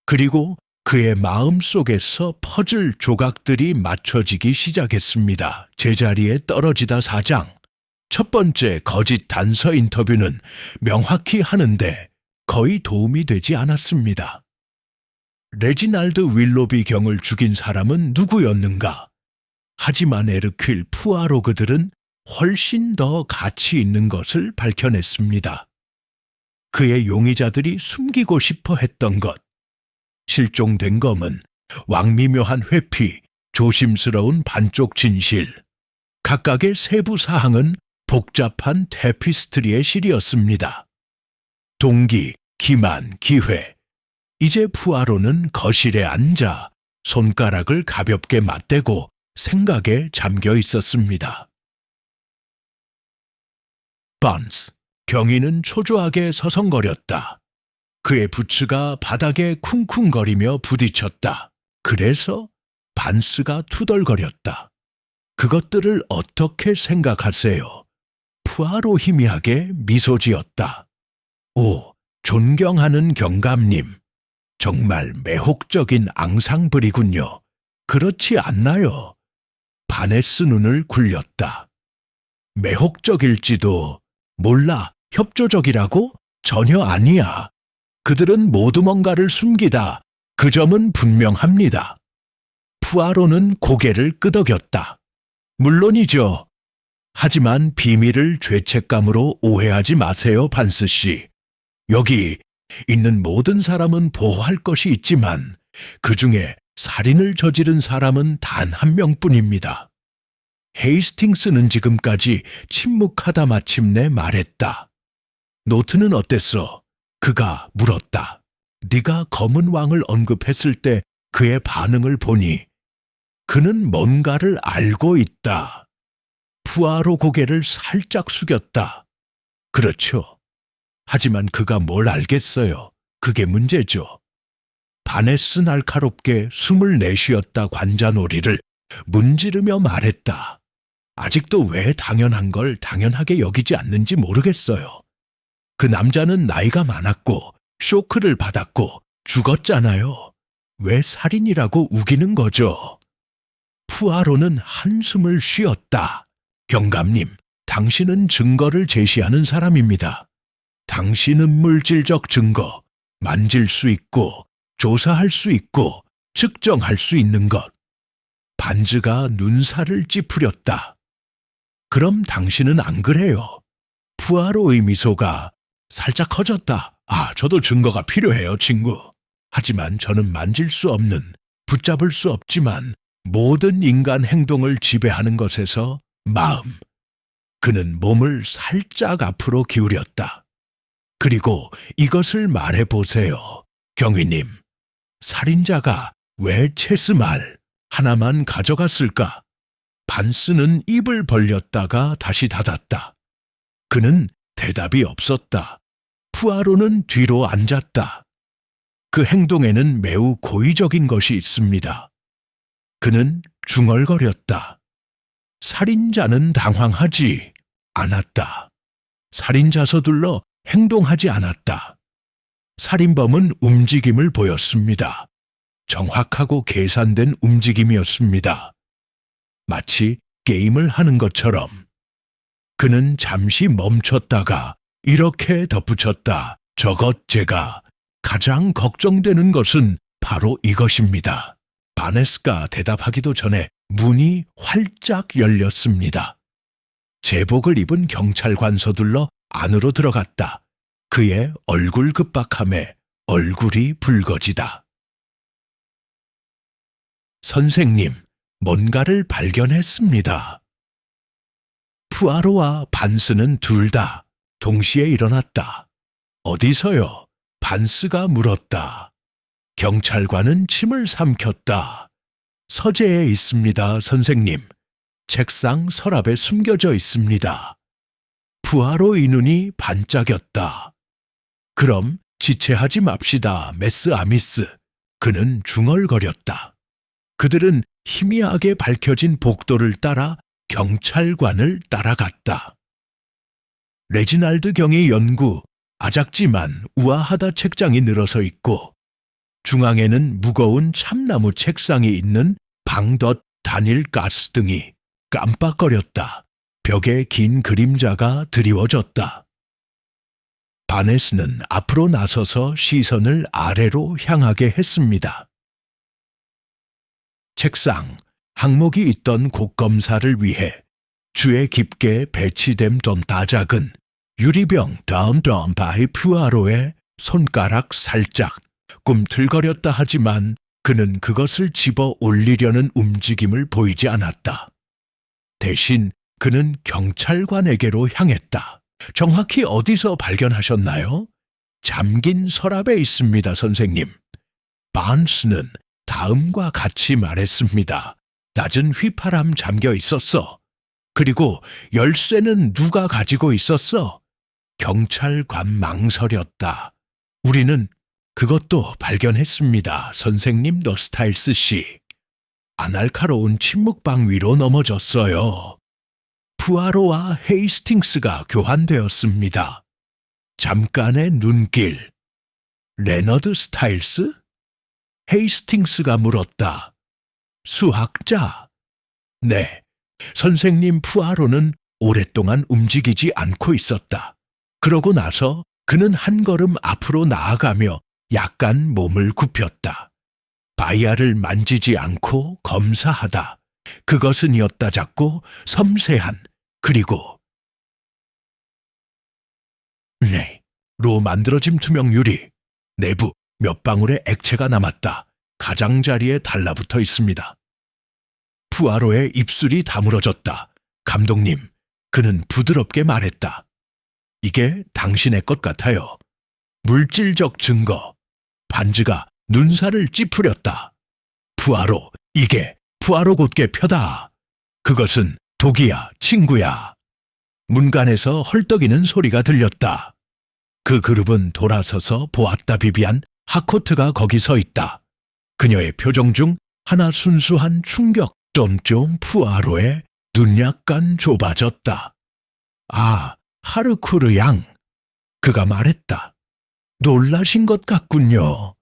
그리고 그의 마음 속에서 퍼즐 조각들이 맞춰지기 시작했습니다. 제자리에 떨어지다 4장. 첫 번째 거짓 단서 인터뷰는 명확히 하는데 거의 도움이 되지 않았습니다. 레지날드 윌로비 경을 죽인 사람은 누구였는가? 하지만 에르퀼 푸아로 그들은 훨씬 더 가치 있는 것을 밝혀냈습니다. 그의 용의자들이 숨기고 싶어 했던 것. 실종된 검은 왕미묘한 회피, 조심스러운 반쪽 진실. 각각의 세부 사항은 복잡한 테피스트리의 실이었습니다. 동기, 기만, 기회. 이제 푸아로는 거실에 앉아 손가락을 가볍게 맞대고 생각에 잠겨 있었습니다. 번스, 경위는 초조하게 서성거렸다. 그의 부츠가 바닥에 쿵쿵거리며 부딪혔다. 그래서 반스가 투덜거렸다. 그것들을 어떻게 생각하세요? 푸아로 희미하게 미소 지었다. 오, 존경하는 경감님. 정말 매혹적인 앙상블이군요. 그렇지 않나요? 바네스 눈을 굴렸다. 매혹적일지도 몰라. 협조적이라고? 전혀 아니야. 그들은 모두 뭔가를 숨기다. 그 점은 분명합니다. 푸아로는 고개를 끄덕였다. 물론이죠. 하지만 비밀을 죄책감으로 오해하지 마세요, 반스 씨. 여기 있는 모든 사람은 보호할 것이 있지만 그 중에 살인을 저지른 사람은 단 한 명뿐입니다. 헤이스팅스는 지금까지 침묵하다 마침내 말했다. 노트는 어땠어? 그가 물었다. 네가 검은 왕을 언급했을 때 그의 반응을 보니 그는 뭔가를 알고 있다. 푸아로 고개를 살짝 숙였다. 그렇죠. 하지만 그가 뭘 알겠어요. 그게 문제죠. 바네스 날카롭게 숨을 내쉬었다. 관자놀이를 문지르며 말했다. 아직도 왜 당연한 걸 당연하게 여기지 않는지 모르겠어요. 그 남자는 나이가 많았고 쇼크를 받았고 죽었잖아요. 왜 살인이라고 우기는 거죠? 푸아로는 한숨을 쉬었다. 경감님, 당신은 증거를 제시하는 사람입니다. 당신은 물질적 증거, 만질 수 있고 조사할 수 있고 측정할 수 있는 것. 반즈가 눈살을 찌푸렸다. 그럼 당신은 안 그래요? 푸아로의 미소가 살짝 커졌다. 저도 증거가 필요해요, 친구. 하지만 저는 만질 수 없는, 붙잡을 수 없지만 모든 인간 행동을 지배하는 것에서 마음. 그는 몸을 살짝 앞으로 기울였다. 그리고 이것을 말해보세요, 경위님. 살인자가 왜 체스 말 하나만 가져갔을까? 반스는 입을 벌렸다가 다시 닫았다. 그는 대답이 없었다. 푸아로는 뒤로 앉았다. 그 행동에는 매우 고의적인 것이 있습니다. 그는 중얼거렸다. 살인자는 당황하지 않았다. 살인자 서둘러 행동하지 않았다. 살인범은 움직임을 보였습니다. 정확하고 계산된 움직임이었습니다. 마치 게임을 하는 것처럼. 그는 잠시 멈췄다가 이렇게 덧붙였다. 저것 제가 가장 걱정되는 것은 바로 이것입니다. 바네스가 대답하기도 전에 문이 활짝 열렸습니다. 제복을 입은 경찰관 서둘러 안으로 들어갔다. 그의 얼굴 급박함에 얼굴이 붉어지다. 선생님, 뭔가를 발견했습니다. 푸아로와 반스는 둘 다 동시에 일어났다. 어디서요? 반스가 물었다. 경찰관은 침을 삼켰다. 서재에 있습니다, 선생님. 책상 서랍에 숨겨져 있습니다. 푸아로의 눈이 반짝였다. 그럼 지체하지 맙시다, 메스 아미스. 그는 중얼거렸다. 그들은 희미하게 밝혀진 복도를 따라 경찰관을 따라갔다. 레지날드 경의 연구, 아작지만 우아하다 책장이 늘어서 있고 중앙에는 무거운 참나무 책상이 있는 방덧 단일 가스등이 깜빡거렸다. 벽에 긴 그림자가 드리워졌다. 바네스는 앞으로 나서서 시선을 아래로 향하게 했습니다. 책상, 항목이 있던 곡검사를 위해 주에 깊게 배치됨 좀 다작은 유리병 다운다운 바이 푸아로의 손가락 살짝 꿈틀거렸다 하지만 그는 그것을 집어 올리려는 움직임을 보이지 않았다. 대신 그는 경찰관에게로 향했다. 정확히 어디서 발견하셨나요? 잠긴 서랍에 있습니다, 선생님. 반스는 다음과 같이 말했습니다. 낮은 휘파람 잠겨 있었어. 그리고 열쇠는 누가 가지고 있었어? 경찰관 망설였다. 우리는 그것도 발견했습니다, 선생님 너스타일스 씨. 아날카로운 침묵방 위로 넘어졌어요. 푸아로와 헤이스팅스가 교환되었습니다. 잠깐의 눈길. 레너드 스타일스? 헤이스팅스가 물었다. 수학자? 네, 선생님 푸아로는 오랫동안 움직이지 않고 있었다. 그러고 나서 그는 한 걸음 앞으로 나아가며 약간 몸을 굽혔다. 바이아를 만지지 않고 검사하다. 그것은 이었다 작고 섬세한, 그리고 로 만들어진 투명 유리. 내부 몇 방울의 액체가 남았다. 가장자리에 달라붙어 있습니다. 푸아로의 입술이 다물어졌다. 감독님, 그는 부드럽게 말했다. 이게 당신의 것 같아요. 물질적 증거. 반즈가 눈살을 찌푸렸다. 푸아로, 이게 푸아로 곧게 펴다. 그것은 독이야, 친구야. 문간에서 헐떡이는 소리가 들렸다. 그 그룹은 돌아서서 보았다. 비비안 하코트가 거기 서 있다. 그녀의 표정 중 하나 순수한 충격. 좀 푸아로의 눈 약간 좁아졌다. 아, 하르쿠르 양. 그가 말했다. 놀라신 것 같군요.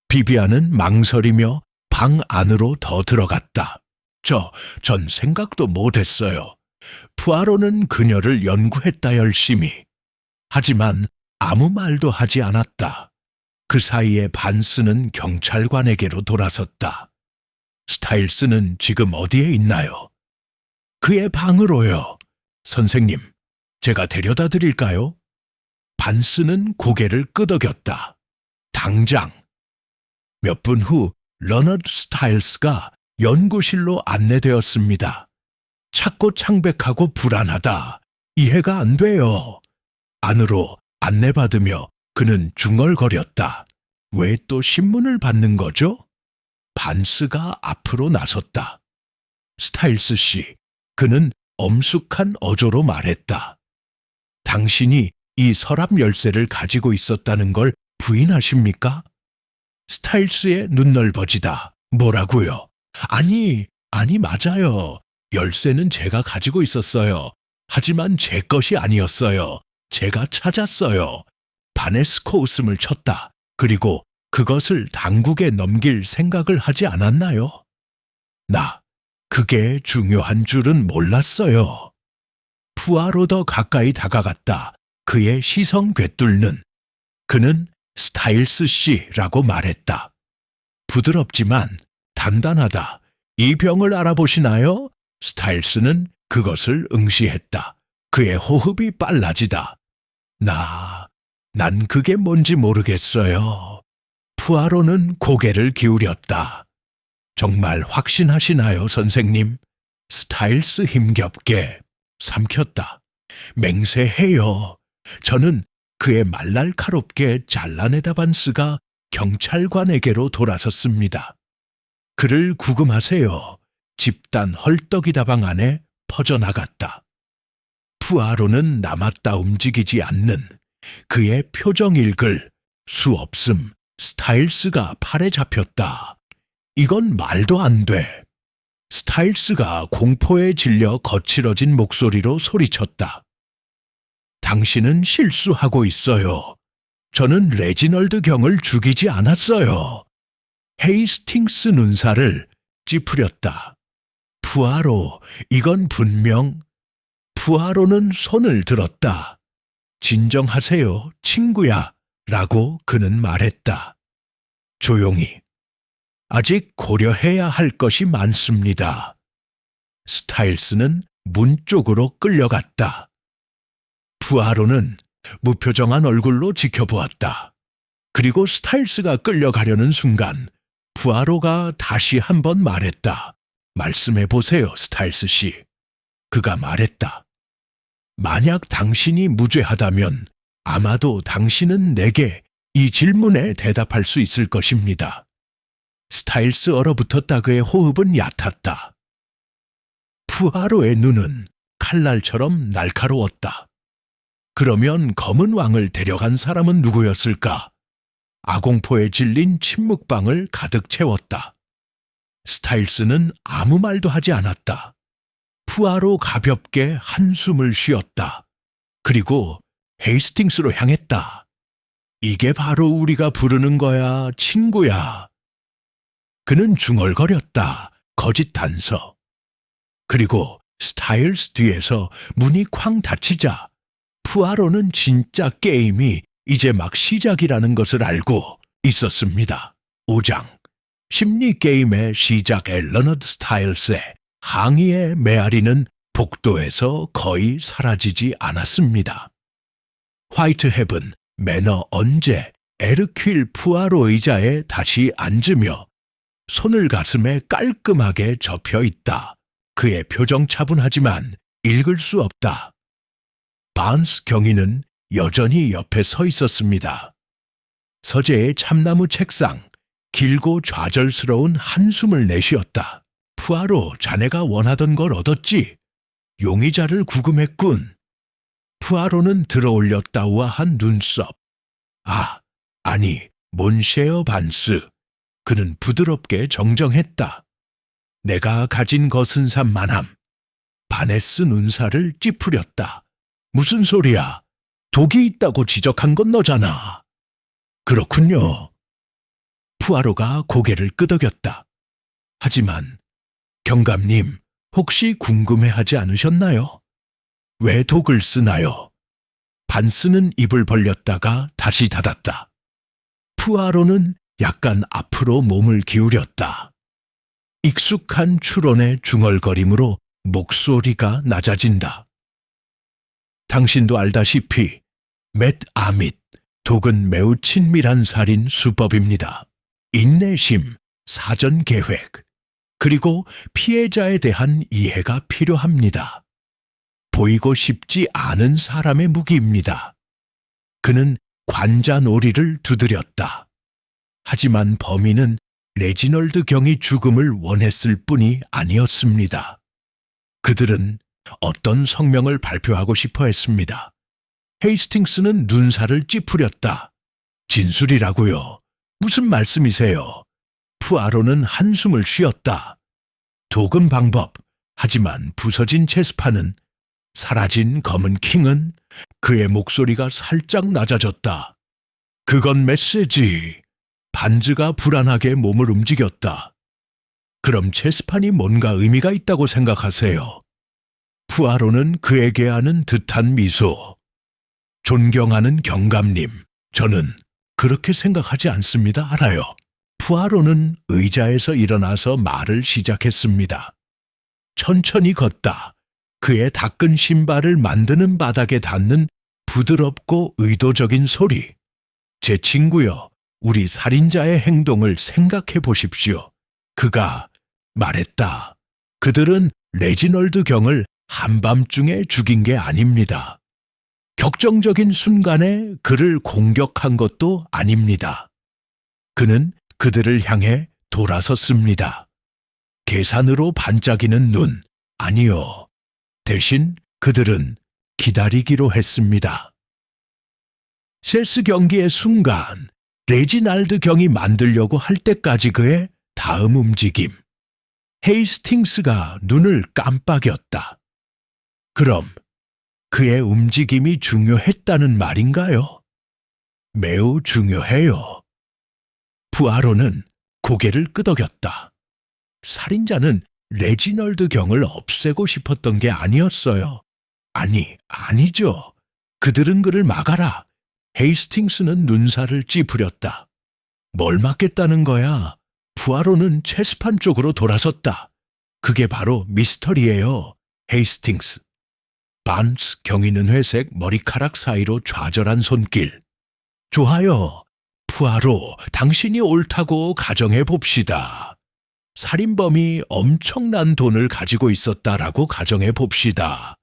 비비안은 망설이며 방 안으로 더 들어갔다. 전 생각도 못했어요. 푸아로는 그녀를 연구했다 열심히. 하지만 아무 말도 하지 않았다. 그 사이에 반스는 경찰관에게로 돌아섰다. 스타일스는 지금 어디에 있나요? 그의 방으로요. 선생님, 제가 데려다 드릴까요? 반스는 고개를 끄덕였다. 당장. 몇 분 후 러너드 스타일스가 연구실로 안내되었습니다. 찾고 창백하고 불안하다. 이해가 안 돼요. 안으로 안내받으며 그는 중얼거렸다. 왜 또 신문을 받는 거죠? 반스가 앞으로 나섰다. 스타일스 씨, 그는 엄숙한 어조로 말했다. 당신이 이 서랍 열쇠를 가지고 있었다는 걸 부인하십니까? 스타일스의 눈 넓어지다. 뭐라고요? 아니, 맞아요. 열쇠는 제가 가지고 있었어요. 하지만 제 것이 아니었어요. 제가 찾았어요. 바네스코 웃음을 쳤다. 그리고 그것을 당국에 넘길 생각을 하지 않았나요? 그게 중요한 줄은 몰랐어요. 푸아로 더 가까이 다가갔다. 그의 시선 꿰뚫는. 그는 스타일스 씨라고 말했다. 부드럽지만 단단하다. 이 병을 알아보시나요? 스타일스는 그것을 응시했다. 그의 호흡이 빨라지다. 난 그게 뭔지 모르겠어요. 푸아로는 고개를 기울였다. 정말 확신하시나요, 선생님? 스타일스 힘겹게 삼켰다. 맹세해요. 저는 그의 말날카롭게 잘라내다 반스가 경찰관에게로 돌아섰습니다. 그를 구금하세요. 집단 헐떡이다방 안에 퍼져나갔다. 푸아로는 남았다. 움직이지 않는 그의 표정 읽을 수 없음. 스타일스가 팔에 잡혔다. 이건 말도 안 돼. 스타일스가 공포에 질려 거칠어진 목소리로 소리쳤다. 당신은 실수하고 있어요. 저는 레지널드 경을 죽이지 않았어요. 헤이스팅스 눈살을 찌푸렸다. 푸아로, 이건 분명. 푸아로는 손을 들었다. 진정하세요, 친구야. 라고 그는 말했다. 조용히. 아직 고려해야 할 것이 많습니다. 스타일스는 문 쪽으로 끌려갔다. 푸아로는 무표정한 얼굴로 지켜보았다. 그리고 스타일스가 끌려가려는 순간 푸아로가 다시 한번 말했다. 말씀해 보세요, 스타일스 씨. 그가 말했다. 만약 당신이 무죄하다면 아마도 당신은 내게 이 질문에 대답할 수 있을 것입니다. 스타일스 얼어붙었다. 그의 호흡은 얕았다. 푸아로의 눈은 칼날처럼 날카로웠다. 그러면 검은 왕을 데려간 사람은 누구였을까? 아공포에 질린 침묵방을 가득 채웠다. 스타일스는 아무 말도 하지 않았다. 푸아로 가볍게 한숨을 쉬었다. 그리고 헤이스팅스로 향했다. 이게 바로 우리가 부르는 거야, 친구야. 그는 중얼거렸다. 거짓 단서. 그리고 스타일스 뒤에서 문이 쾅 닫히자 푸아로는 진짜 게임이 이제 막 시작이라는 것을 알고 있었습니다. 5장. 심리게임의 시작의 러너드 스타일스의 항의의 메아리는 복도에서 거의 사라지지 않았습니다. 화이트헤븐 매너 언제 에르퀼 푸아로 의자에 다시 앉으며 손을 가슴에 깔끔하게 접혀 있다. 그의 표정 차분하지만 읽을 수 없다. 반스 경위는 여전히 옆에 서 있었습니다. 서재의 참나무 책상, 길고 좌절스러운 한숨을 내쉬었다. 푸아로, 자네가 원하던 걸 얻었지? 용의자를 구금했군. 푸아로는 들어올렸다 우아한 눈썹. 아니, 몬셰어 반스. 그는 부드럽게 정정했다. 내가 가진 것은 산만함. 바네스 눈살을 찌푸렸다. 무슨 소리야? 독이 있다고 지적한 건 너잖아. 그렇군요. 푸아로가 고개를 끄덕였다. 하지만 경감님, 혹시 궁금해하지 않으셨나요? 왜 독을 쓰나요? 반스는 입을 벌렸다가 다시 닫았다. 푸아로는 약간 앞으로 몸을 기울였다. 익숙한 추론의 중얼거림으로 목소리가 낮아진다. 당신도 알다시피 맷 아밋, 독은 매우 친밀한 살인 수법입니다. 인내심, 사전 계획, 그리고 피해자에 대한 이해가 필요합니다. 보이고 싶지 않은 사람의 무기입니다. 그는 관자놀이를 두드렸다. 하지만 범인은 레지널드 경이 죽음을 원했을 뿐이 아니었습니다. 그들은 어떤 성명을 발표하고 싶어 했습니다. 헤이스팅스는 눈살을 찌푸렸다. 진술이라고요? 무슨 말씀이세요? 푸아로는 한숨을 쉬었다. 도금 방법, 하지만 부서진 체스판은, 사라진 검은 킹은, 그의 목소리가 살짝 낮아졌다. 그건 메시지. 반즈가 불안하게 몸을 움직였다. 그럼 체스판이 뭔가 의미가 있다고 생각하세요? 푸아로는 그에게 하는 듯한 미소. 존경하는 경감님, 저는 그렇게 생각하지 않습니다. 알아요. 푸아로는 의자에서 일어나서 말을 시작했습니다. 천천히 걷다. 그의 닦은 신발을 만드는 바닥에 닿는 부드럽고 의도적인 소리. 제 친구여, 우리 살인자의 행동을 생각해 보십시오. 그가 말했다. 그들은 레지널드 경을 한밤중에 죽인 게 아닙니다. 격정적인 순간에 그를 공격한 것도 아닙니다. 그는 그들을 향해 돌아섰습니다. 계산으로 반짝이는 눈, 아니요. 대신 그들은 기다리기로 했습니다. 체스 경기의 순간, 레지날드 경이 만들려고 할 때까지 그의 다음 움직임. 헤이스팅스가 눈을 깜빡였다. 그럼 그의 움직임이 중요했다는 말인가요? 매우 중요해요. 푸아로는 고개를 끄덕였다. 살인자는 레지널드 경을 없애고 싶었던 게 아니었어요. 아니죠. 그들은 그를 막아라. 헤이스팅스는 눈살을 찌푸렸다. 뭘 막겠다는 거야? 푸아로는 체스판 쪽으로 돌아섰다. 그게 바로 미스터리예요, 헤이스팅스. 반스 경위는 회색 머리카락 사이로 좌절한 손길. 좋아요. 푸아로, 당신이 옳다고 가정해 봅시다. 살인범이 엄청난 돈을 가지고 있었다라고 가정해 봅시다.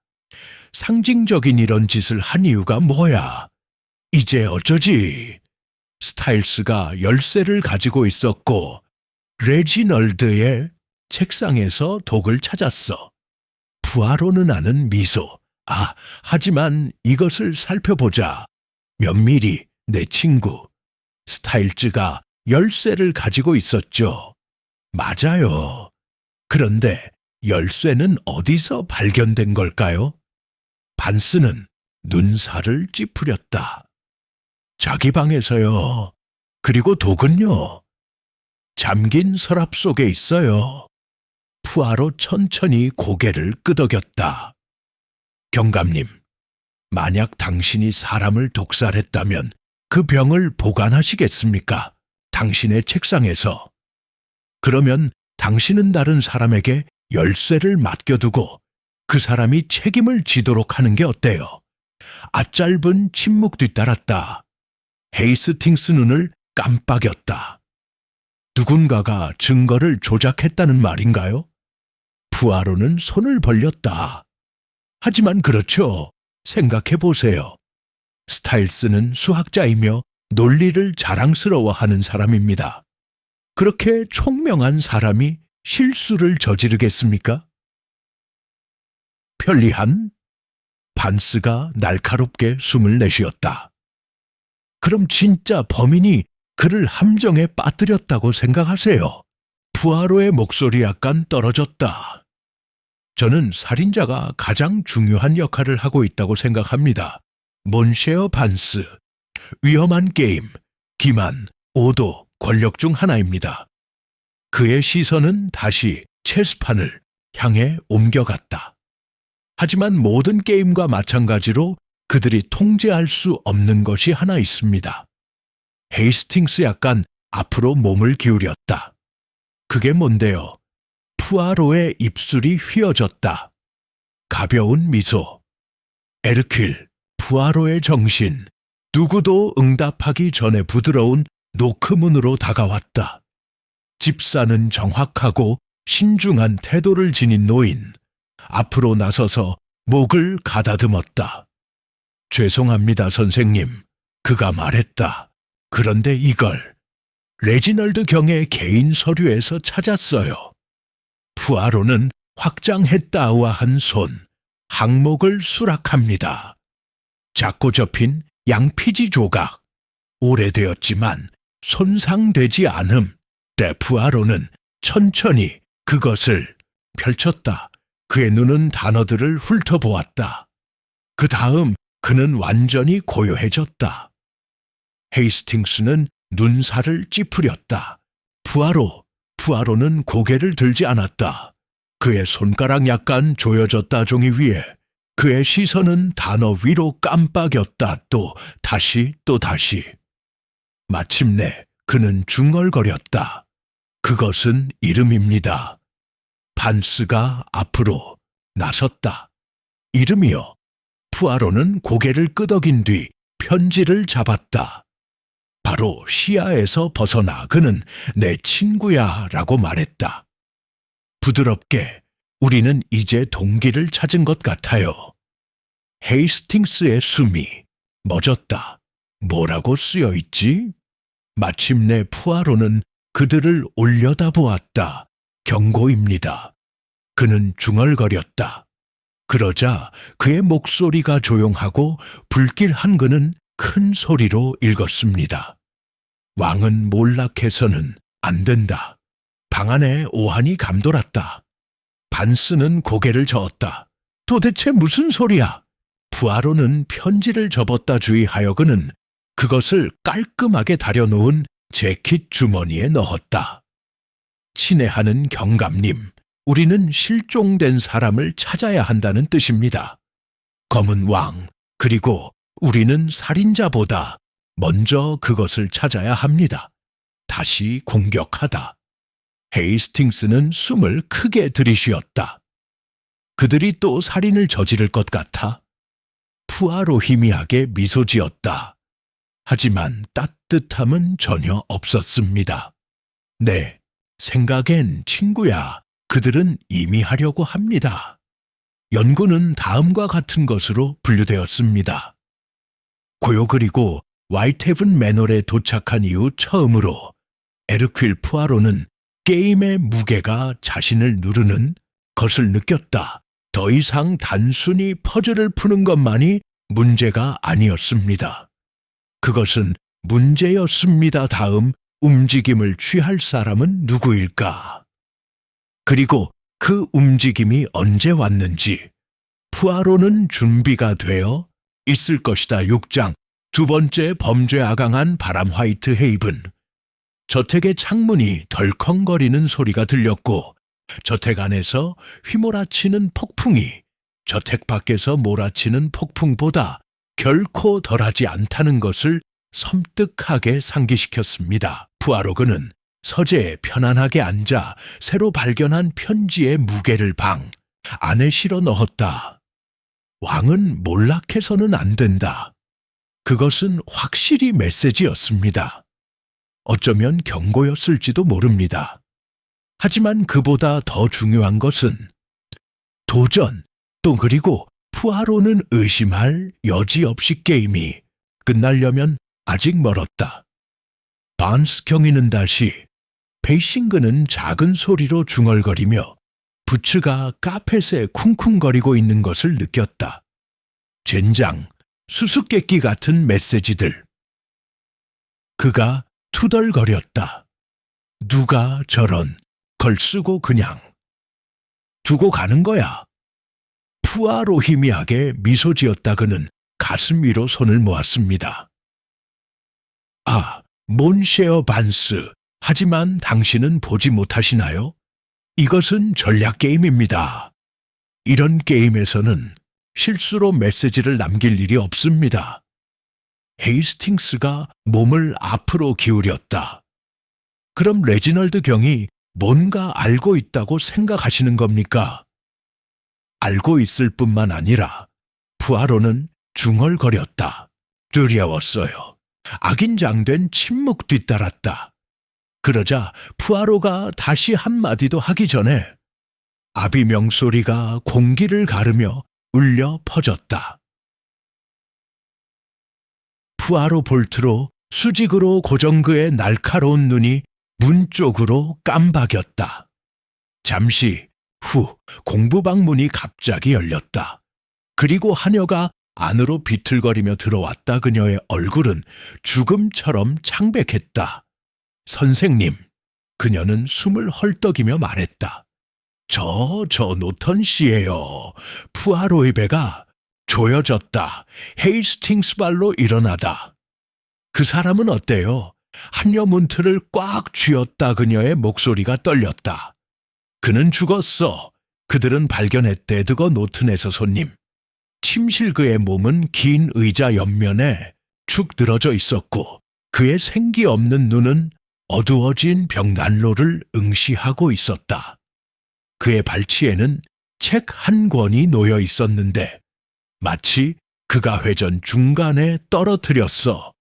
상징적인 이런 짓을 한 이유가 뭐야? 이제 어쩌지? 스타일스가 열쇠를 가지고 있었고 레지널드의 책상에서 독을 찾았어. 푸아로는 아는 미소. 하지만 이것을 살펴보자. 면밀히, 내 친구. 스타일즈가 열쇠를 가지고 있었죠. 맞아요. 그런데 열쇠는 어디서 발견된 걸까요? 반스는 눈살을 찌푸렸다. 자기 방에서요. 그리고 독은요. 잠긴 서랍 속에 있어요. 푸아로 천천히 고개를 끄덕였다. 경감님, 만약 당신이 사람을 독살했다면 그 병을 보관하시겠습니까? 당신의 책상에서. 그러면 당신은 다른 사람에게 열쇠를 맡겨두고 그 사람이 책임을 지도록 하는 게 어때요? 앞짧은 침묵 뒤따랐다. 헤이스팅스 눈을 깜빡였다. 누군가가 증거를 조작했다는 말인가요? 푸아로는 손을 벌렸다. 하지만 그렇죠. 생각해 보세요. 스타일스는 수학자이며 논리를 자랑스러워하는 사람입니다. 그렇게 총명한 사람이 실수를 저지르겠습니까? 편리한? 반스가 날카롭게 숨을 내쉬었다. 그럼 진짜 범인이 그를 함정에 빠뜨렸다고 생각하세요? 푸아로의 목소리 약간 떨어졌다. 저는 살인자가 가장 중요한 역할을 하고 있다고 생각합니다. 몬셰어 반스. 위험한 게임, 기만, 오도, 권력 중 하나입니다. 그의 시선은 다시 체스판을 향해 옮겨갔다. 하지만 모든 게임과 마찬가지로 그들이 통제할 수 없는 것이 하나 있습니다. 헤이스팅스 약간 앞으로 몸을 기울였다. 그게 뭔데요? 푸아로의 입술이 휘어졌다. 가벼운 미소. 에르퀼, 푸아로의 정신. 누구도 응답하기 전에 부드러운 노크문으로 다가왔다. 집사는 정확하고 신중한 태도를 지닌 노인. 앞으로 나서서 목을 가다듬었다. 죄송합니다, 선생님. 그가 말했다. 그런데 이걸 레지널드 경의 개인 서류에서 찾았어요. 푸아로는 확장했다우아한 손, 항목을 수락합니다. 작고 접힌 양피지 조각. 오래되었지만 손상되지 않음. 때 푸아로는 천천히 그것을 펼쳤다. 그의 눈은 단어들을 훑어보았다. 그 다음 그는 완전히 고요해졌다. 헤이스팅스는 눈살을 찌푸렸다. 푸아로는 고개를 들지 않았다. 그의 손가락 약간 조여졌다 종이 위에. 그의 시선은 단어 위로 깜빡였다. 또 다시. 마침내 그는 중얼거렸다. 그것은 이름입니다. 반스가 앞으로 나섰다. 이름이요. 푸아로는 고개를 끄덕인 뒤 편지를 잡았다. 바로 시야에서 벗어나 그는 내 친구야 라고 말했다. 부드럽게 우리는 이제 동기를 찾은 것 같아요. 헤이스팅스의 숨이 멎었다. 뭐라고 쓰여있지? 마침내 푸아로는 그들을 올려다보았다. 경고입니다. 그는 중얼거렸다. 그러자 그의 목소리가 조용하고 불길 한 그는 큰 소리로 읽었습니다. 왕은 몰락해서는 안 된다. 방 안에 오한이 감돌았다. 반스는 고개를 저었다. 도대체 무슨 소리야? 푸아로는 편지를 접었다 주의하여 그는 그것을 깔끔하게 다려놓은 재킷 주머니에 넣었다. 친애하는 경감님, 우리는 실종된 사람을 찾아야 한다는 뜻입니다. 검은 왕, 그리고 우리는 살인자보다 먼저 그것을 찾아야 합니다. 다시 공격하다. 헤이스팅스는 숨을 크게 들이쉬었다. 그들이 또 살인을 저지를 것 같아? 푸아로 희미하게 미소 지었다. 하지만 따뜻함은 전혀 없었습니다. 네, 생각엔 친구야, 그들은 이미 하려고 합니다. 연구는 다음과 같은 것으로 분류되었습니다. 고요 그리고 화이트헤븐 매너에 도착한 이후 처음으로 에르퀼 푸아로는 게임의 무게가 자신을 누르는 것을 느꼈다. 더 이상 단순히 퍼즐을 푸는 것만이 문제가 아니었습니다. 그것은 문제였습니다. 다음 움직임을 취할 사람은 누구일까? 그리고 그 움직임이 언제 왔는지. 푸아로는 준비가 되어 있을 것이다. 6장 두 번째 범죄 아강한 바람 화이트 헤이븐. 저택의 창문이 덜컹거리는 소리가 들렸고 저택 안에서 휘몰아치는 폭풍이 저택 밖에서 몰아치는 폭풍보다 결코 덜하지 않다는 것을 섬뜩하게 상기시켰습니다. 푸아로 그는 서재에 편안하게 앉아 새로 발견한 편지의 무게를 방 안에 실어 넣었다. 왕은 몰락해서는 안 된다. 그것은 확실히 메시지였습니다. 어쩌면 경고였을지도 모릅니다. 하지만 그보다 더 중요한 것은 도전, 또 그리고 푸아로는 의심할 여지 없이 게임이 끝나려면 아직 멀었다. 반스 경위는 다시 베이싱그는 작은 소리로 중얼거리며 부츠가 카펫에 쿵쿵거리고 있는 것을 느꼈다. 젠장, 수수께끼 같은 메시지들. 그가 투덜거렸다. 누가 저런 걸 쓰고 그냥 두고 가는 거야. 푸아로 희미하게 미소 지었다. 그는 가슴 위로 손을 모았습니다. 아, 몬셰어 반스. 하지만 당신은 보지 못하시나요? 이것은 전략 게임입니다. 이런 게임에서는 실수로 메시지를 남길 일이 없습니다. 헤이스팅스가 몸을 앞으로 기울였다. 그럼 레지널드 경이 뭔가 알고 있다고 생각하시는 겁니까? 알고 있을 뿐만 아니라 푸아로는 중얼거렸다. 두려웠어요. 악인장된 침묵 뒤따랐다. 그러자 푸아로가 다시 한마디도 하기 전에 아비 명소리가 공기를 가르며 울려 퍼졌다. 푸아로 볼트로 수직으로 고정 그의 날카로운 눈이 문 쪽으로 깜박였다. 잠시 후 공부방 문이 갑자기 열렸다. 그리고 하녀가 안으로 비틀거리며 들어왔다. 그녀의 얼굴은 죽음처럼 창백했다. 선생님, 그녀는 숨을 헐떡이며 말했다. 저 노턴 씨예요. 푸아로의 배가 조여졌다. 헤이스팅스 발로 일어나다. 그 사람은 어때요? 한여 문틀을 꽉 쥐었다. 그녀의 목소리가 떨렸다. 그는 죽었어. 그들은 발견했대. 드거 노튼에서 손님. 침실 그의 몸은 긴 의자 옆면에 축 늘어져 있었고 그의 생기 없는 눈은 어두워진 벽난로를 응시하고 있었다. 그의 발치에는 책 한 권이 놓여 있었는데 마치 그가 회전 중간에 떨어뜨렸어.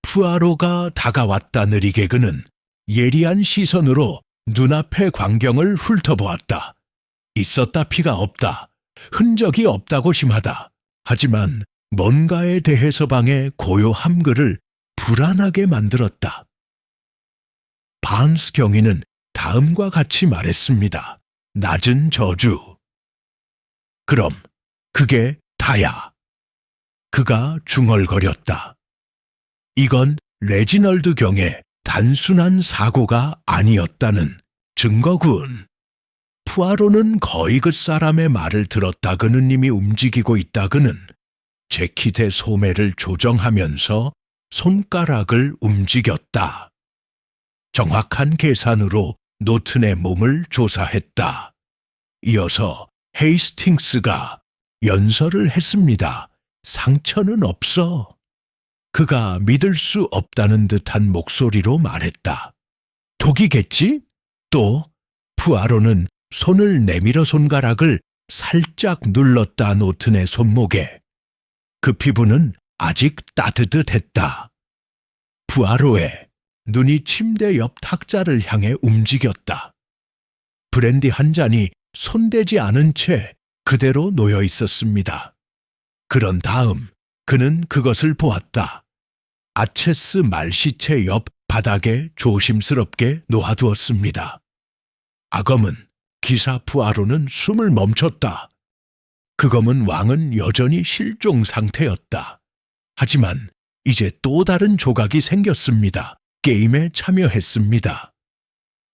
푸아로가 다가왔다. 느리게 그는 예리한 시선으로 눈앞의 광경을 훑어보았다. 있었다. 피가 없다. 흔적이 없다고 심하다. 하지만 뭔가에 대해서 방의 고요함 그를 불안하게 만들었다. 반스 경위는 다음과 같이 말했습니다. 낮은 저주. 그럼 그게 다야. 그가 중얼거렸다. 이건 레지널드 경의 단순한 사고가 아니었다는 증거군. 푸아로는 거의 그 사람의 말을 들었다. 그는 이미 움직이고 있다. 그는 재킷의 소매를 조정하면서 손가락을 움직였다. 정확한 계산으로 노튼의 몸을 조사했다. 이어서 헤이스팅스가 연설을 했습니다. 상처는 없어. 그가 믿을 수 없다는 듯한 목소리로 말했다. 독이겠지? 또 푸아로는 손을 내밀어 손가락을 살짝 눌렀다. 노튼의 손목에. 그 피부는 아직 따뜻했다. 푸아로의 눈이 침대 옆 탁자를 향해 움직였다. 브랜디 한 잔이 손대지 않은 채 그대로 놓여 있었습니다. 그런 다음 그는 그것을 보았다. 아체스 말시체 옆 바닥에 조심스럽게 놓아두었습니다. 아검은 기사 푸아로는 숨을 멈췄다. 그 검은 왕은 여전히 실종 상태였다. 하지만 이제 또 다른 조각이 생겼습니다. 게임에 참여했습니다.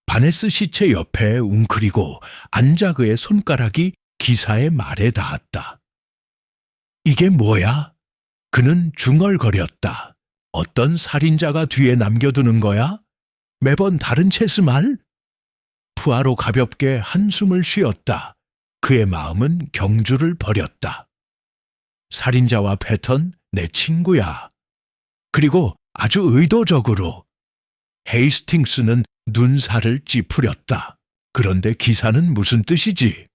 바네스 시체 옆에 웅크리고 앉아 그의 손가락이 기사의 말에 닿았다. 이게 뭐야? 그는 중얼거렸다. 어떤 살인자가 뒤에 남겨두는 거야? 매번 다른 체스 말? 푸아로 가볍게 한숨을 쉬었다. 그의 마음은 경주를 벌였다. 살인자와 패턴 내 친구야. 그리고 아주 의도적으로 헤이스팅스는 눈살을 찌푸렸다. 그런데 기사는 무슨 뜻이지?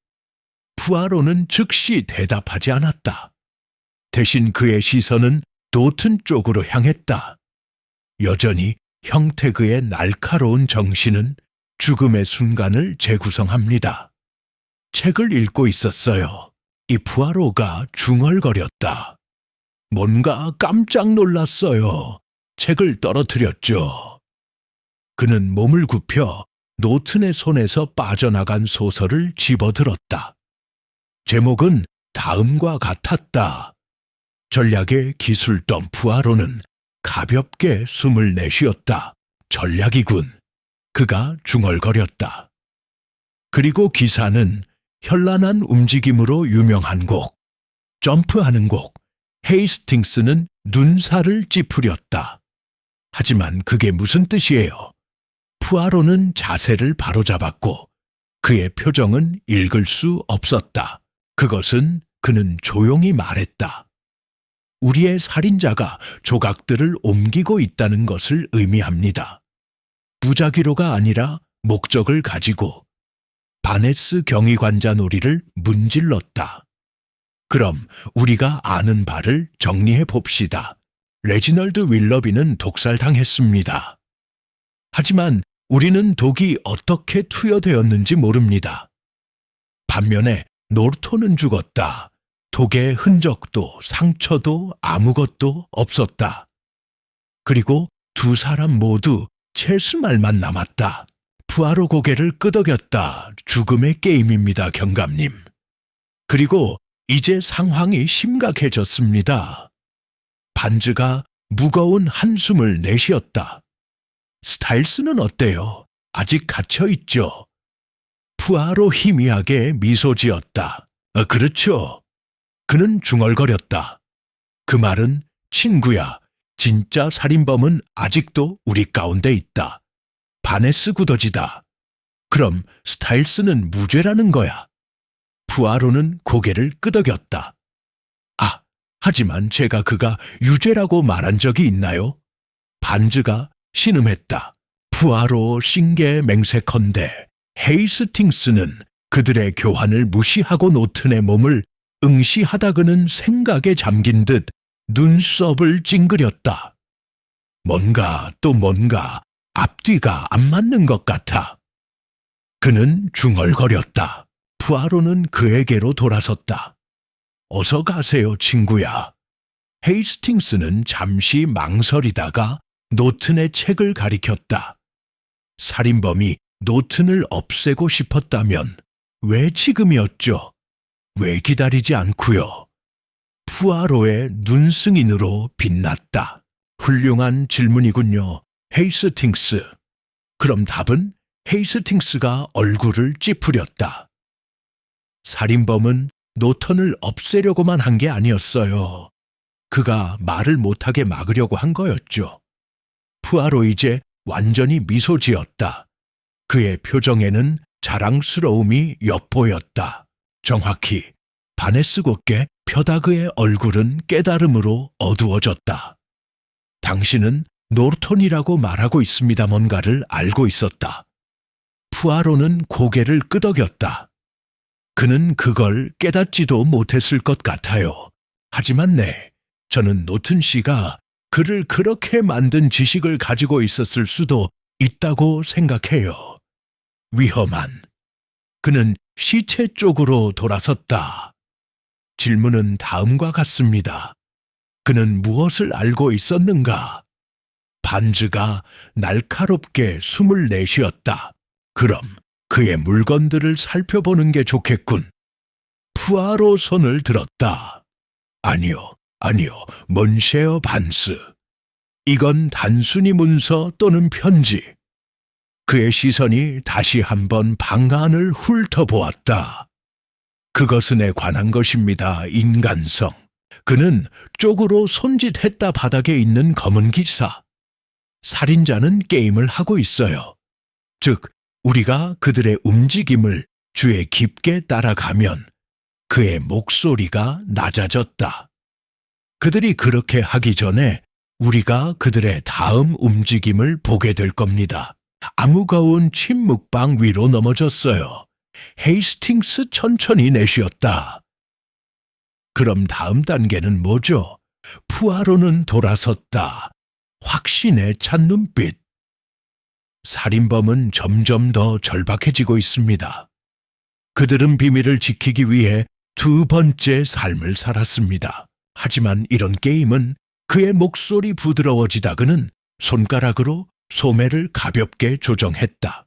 푸아로는 즉시 대답하지 않았다. 대신 그의 시선은 도튼 쪽으로 향했다. 여전히 형태그의 날카로운 정신은 죽음의 순간을 재구성합니다. 책을 읽고 있었어요. 이 푸아로가 중얼거렸다. 뭔가 깜짝 놀랐어요. 책을 떨어뜨렸죠. 그는 몸을 굽혀 노튼의 손에서 빠져나간 소설을 집어들었다. 제목은 다음과 같았다. 전략의 기술덤 푸아로는 가볍게 숨을 내쉬었다. 전략이군. 그가 중얼거렸다. 그리고 기사는 현란한 움직임으로 유명한 곡, 점프하는 곡, 헤이스팅스는 눈살을 찌푸렸다. 하지만 그게 무슨 뜻이에요? 푸아로는 자세를 바로잡았고 그의 표정은 읽을 수 없었다. 그것은 그는 조용히 말했다. 우리의 살인자가 조각들을 옮기고 있다는 것을 의미합니다. 무작위로가 아니라 목적을 가지고 바네스 경위관자 놀이를 문질렀다. 그럼 우리가 아는 바를 정리해 봅시다. 레지널드 윌러비는 독살당했습니다. 하지만 우리는 독이 어떻게 투여되었는지 모릅니다. 반면에 노르톤은 죽었다. 독의 흔적도 상처도 아무것도 없었다. 그리고 두 사람 모두 첼스 말만 남았다. 푸아로 고개를 끄덕였다. 죽음의 게임입니다, 경감님. 그리고 이제 상황이 심각해졌습니다. 반즈가 무거운 한숨을 내쉬었다. 스타일스는 어때요? 아직 갇혀있죠? 푸아로 희미하게 미소 지었다. 그렇죠. 그는 중얼거렸다. 그 말은 친구야, 진짜 살인범은 아직도 우리 가운데 있다. 바네스 구더지다. 그럼 스타일스는 무죄라는 거야. 푸아로는 고개를 끄덕였다. 아, 하지만 제가 그가 유죄라고 말한 적이 있나요? 반즈가 신음했다. 푸아로 신계 맹세컨대 헤이스팅스는 그들의 교환을 무시하고 노튼의 몸을 응시하다 그는 생각에 잠긴 듯 눈썹을 찡그렸다. 뭔가 또 뭔가 앞뒤가 안 맞는 것 같아. 그는 중얼거렸다. 푸아로는 그에게로 돌아섰다. 어서 가세요, 친구야. 헤이스팅스는 잠시 망설이다가 노튼의 책을 가리켰다. 살인범이 노튼을 없애고 싶었다면 왜 지금이었죠? 왜 기다리지 않고요? 푸아로의 눈승인으로 빛났다. 훌륭한 질문이군요, 헤이스팅스. 그럼 답은? 헤이스팅스가 얼굴을 찌푸렸다. 살인범은 노턴을 없애려고만 한 게 아니었어요. 그가 말을 못하게 막으려고 한 거였죠. 푸아로 이제 완전히 미소 지었다. 그의 표정에는 자랑스러움이 엿보였다. 정확히 바네스 곧게 표다그의 얼굴은 깨달음으로 어두워졌다. 당신은 노르톤이라고 말하고 있습니다. 뭔가를 알고 있었다. 푸아로는 고개를 끄덕였다. 그는 그걸 깨닫지도 못했을 것 같아요. 하지만 저는 노튼 씨가 그를 그렇게 만든 지식을 가지고 있었을 수도 있다고 생각해요. 위험한. 그는 시체 쪽으로 돌아섰다. 질문은 다음과 같습니다. 그는 무엇을 알고 있었는가? 반즈가 날카롭게 숨을 내쉬었다. 그럼 그의 물건들을 살펴보는 게 좋겠군. 푸아로 손을 들었다. 아니요, 먼셰어 반스. 이건 단순히 문서 또는 편지. 그의 시선이 다시 한번 방 안을 훑어보았다. 그것은에 관한 것입니다, 인간성. 그는 쪽으로 손짓했다 바닥에 있는 검은 기사. 살인자는 게임을 하고 있어요. 즉, 우리가 그들의 움직임을 주에 깊게 따라가면 그의 목소리가 낮아졌다. 그들이 그렇게 하기 전에 우리가 그들의 다음 움직임을 보게 될 겁니다. 아무거운 침묵방 위로 넘어졌어요. 헤이스팅스 천천히 내쉬었다. 그럼 다음 단계는 뭐죠? 푸아로는 돌아섰다. 확신에 찬 눈빛. 살인범은 점점 더 절박해지고 있습니다. 그들은 비밀을 지키기 위해 두 번째 삶을 살았습니다. 하지만 이런 게임은 그의 목소리 부드러워지다 그는 손가락으로 소매를 가볍게 조정했다.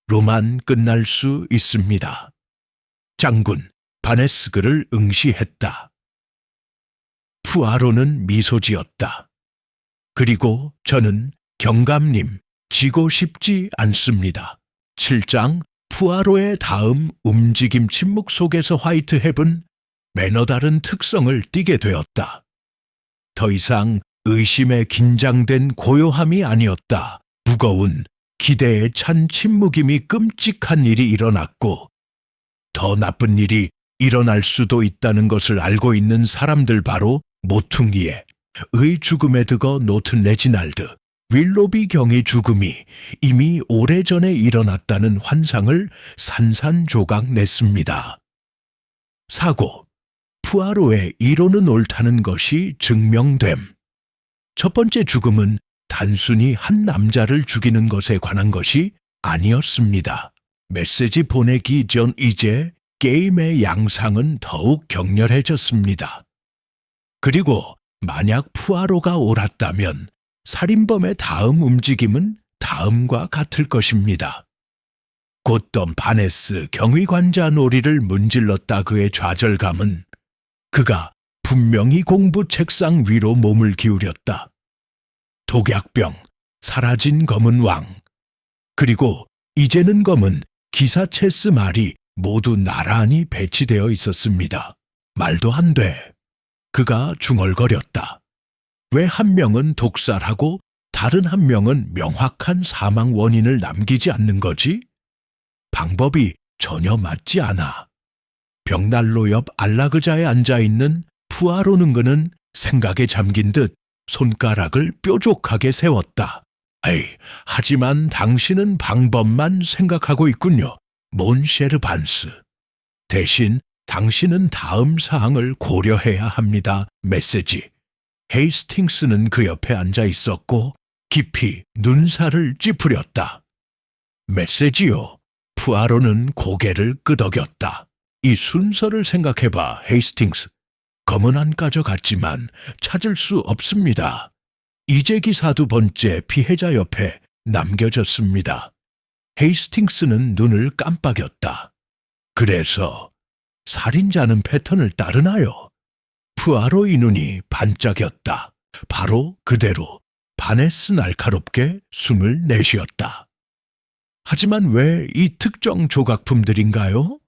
로만 끝날 수 있습니다. 장군 바네스그를 응시했다. 푸아로는 미소 지었다. 그리고 저는 경감님, 지고 싶지 않습니다. 7장 푸아로의 다음 움직임 침묵 속에서 화이트헤븐 매너 다른 특성을 띠게 되었다. 더 이상 의심에 긴장된 고요함이 아니었다. 무거운 기대에 찬 침묵임이 끔찍한 일이 일어났고 더 나쁜 일이 일어날 수도 있다는 것을 알고 있는 사람들 바로 모퉁이에 의 죽음에 드거 노튼 레지날드, 윌로비 경의 죽음이 이미 오래전에 일어났다는 환상을 산산조각 냈습니다. 사고, 푸아로의 이론은 옳다는 것이 증명됨. 첫 번째 죽음은 단순히 한 남자를 죽이는 것에 관한 것이 아니었습니다. 메시지 보내기 전 이제 게임의 양상은 더욱 격렬해졌습니다. 그리고 만약 푸아로가 옳았다면 살인범의 다음 움직임은 다음과 같을 것입니다. 곧던 바네스 경위관자 놀이를 문질렀다. 그의 좌절감은 그가 분명히 공부 책상 위로 몸을 기울였다. 독약병, 사라진 검은 왕, 그리고 이제는 검은 기사체스 말이 모두 나란히 배치되어 있었습니다. 말도 안 돼. 그가 중얼거렸다. 왜 한 명은 독살하고 다른 한 명은 명확한 사망 원인을 남기지 않는 거지? 방법이 전혀 맞지 않아. 벽난로 옆 안락의자에 앉아있는 푸아로는 그는 생각에 잠긴 듯 손가락을 뾰족하게 세웠다. 에이, 하지만 당신은 방법만 생각하고 있군요. 몬셰르 반스. 대신 당신은 다음 사항을 고려해야 합니다. 메시지. 헤이스팅스는 그 옆에 앉아 있었고 깊이 눈살을 찌푸렸다. 메시지요. 푸아로는 고개를 끄덕였다. 이 순서를 생각해봐, 헤이스팅스. 검은 안 가져갔지만 찾을 수 없습니다. 이재 기사 두 번째 피해자 옆에 남겨졌습니다. 헤이스팅스는 눈을 깜빡였다. 그래서 살인자는 패턴을 따르나요? 푸아로의 눈이 반짝였다. 바로 그대로 바네스 날카롭게 숨을 내쉬었다. 하지만 왜 이 특정 조각품들인가요?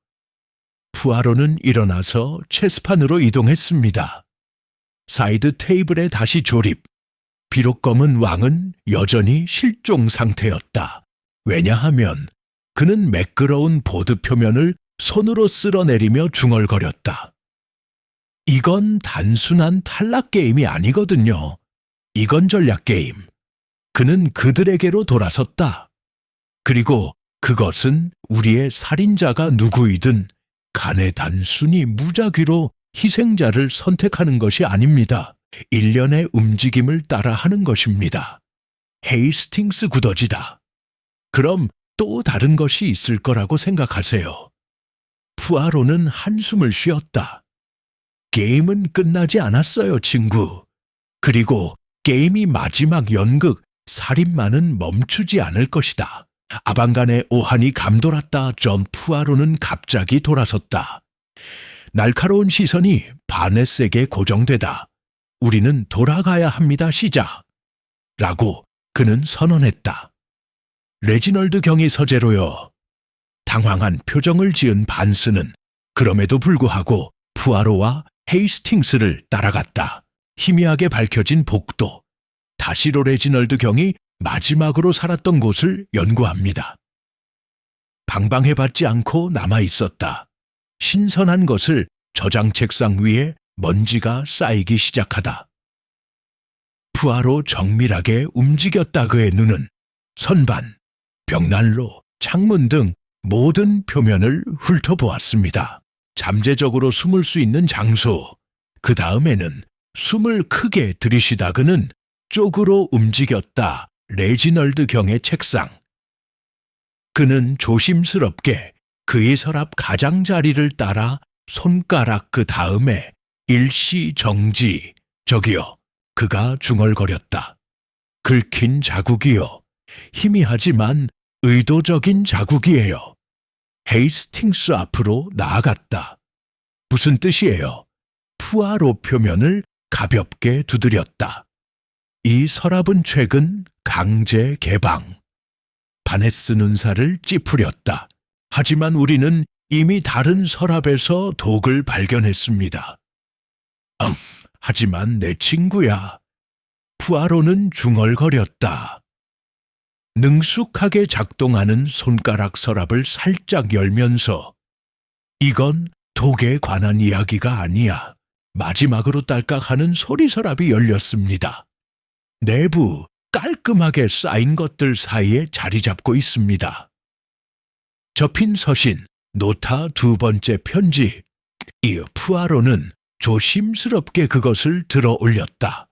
푸아로는 일어나서 체스판으로 이동했습니다. 사이드 테이블에 다시 조립. 비록 검은 왕은 여전히 실종 상태였다. 왜냐하면 그는 매끄러운 보드 표면을 손으로 쓸어내리며 중얼거렸다. 이건 단순한 탈락 게임이 아니거든요. 이건 전략 게임. 그는 그들에게로 돌아섰다. 그리고 그것은 우리의 살인자가 누구이든 간에 단순히 무작위로 희생자를 선택하는 것이 아닙니다. 일련의 움직임을 따라 하는 것입니다. 헤이스팅스 구더지다. 그럼 또 다른 것이 있을 거라고 생각하세요. 푸아로는 한숨을 쉬었다. 게임은 끝나지 않았어요, 친구. 그리고 게임이 마지막 연극, 살인마는 멈추지 않을 것이다. 아방간의 오한이 감돌았다. 전 푸아로는 갑자기 돌아섰다. 날카로운 시선이 바네스에게 고정되다. 우리는 돌아가야 합니다. 시작. 라고 그는 선언했다. 레지널드 경위 서재로요. 당황한 표정을 지은 반스는 그럼에도 불구하고 푸아로와 헤이스팅스를 따라갔다. 희미하게 밝혀진 복도. 다시로 레지널드 경이 마지막으로 살았던 곳을 연구합니다. 방방해받지 않고 남아있었다. 신선한 것을 저장 책상 위에 먼지가 쌓이기 시작하다. 푸아로 정밀하게 움직였다. 그의 눈은 선반, 벽난로, 창문 등 모든 표면을 훑어보았습니다. 잠재적으로 숨을 수 있는 장소, 그 다음에는 숨을 크게 들이쉬다 그는 쪽으로 움직였다. 레지널드 경의 책상. 그는 조심스럽게 그의 서랍 가장자리를 따라 손가락 그 다음에 일시정지. 저기요. 그가 중얼거렸다. 긁힌 자국이요. 희미하지만 의도적인 자국이에요. 헤이스팅스 앞으로 나아갔다. 무슨 뜻이에요? 푸아로 표면을 가볍게 두드렸다. 이 서랍은 최근 강제 개방. 바네스 눈살을 찌푸렸다. 하지만 우리는 이미 다른 서랍에서 독을 발견했습니다. 하지만 내 친구야. 푸아로는 중얼거렸다. 능숙하게 작동하는 손가락 서랍을 살짝 열면서 이건 독에 관한 이야기가 아니야. 마지막으로 딸깍하는 소리 서랍이 열렸습니다. 내부 깔끔하게 쌓인 것들 사이에 자리 잡고 있습니다. 접힌 서신, 노타 두 번째 편지. 이 푸아로는 조심스럽게 그것을 들어 올렸다.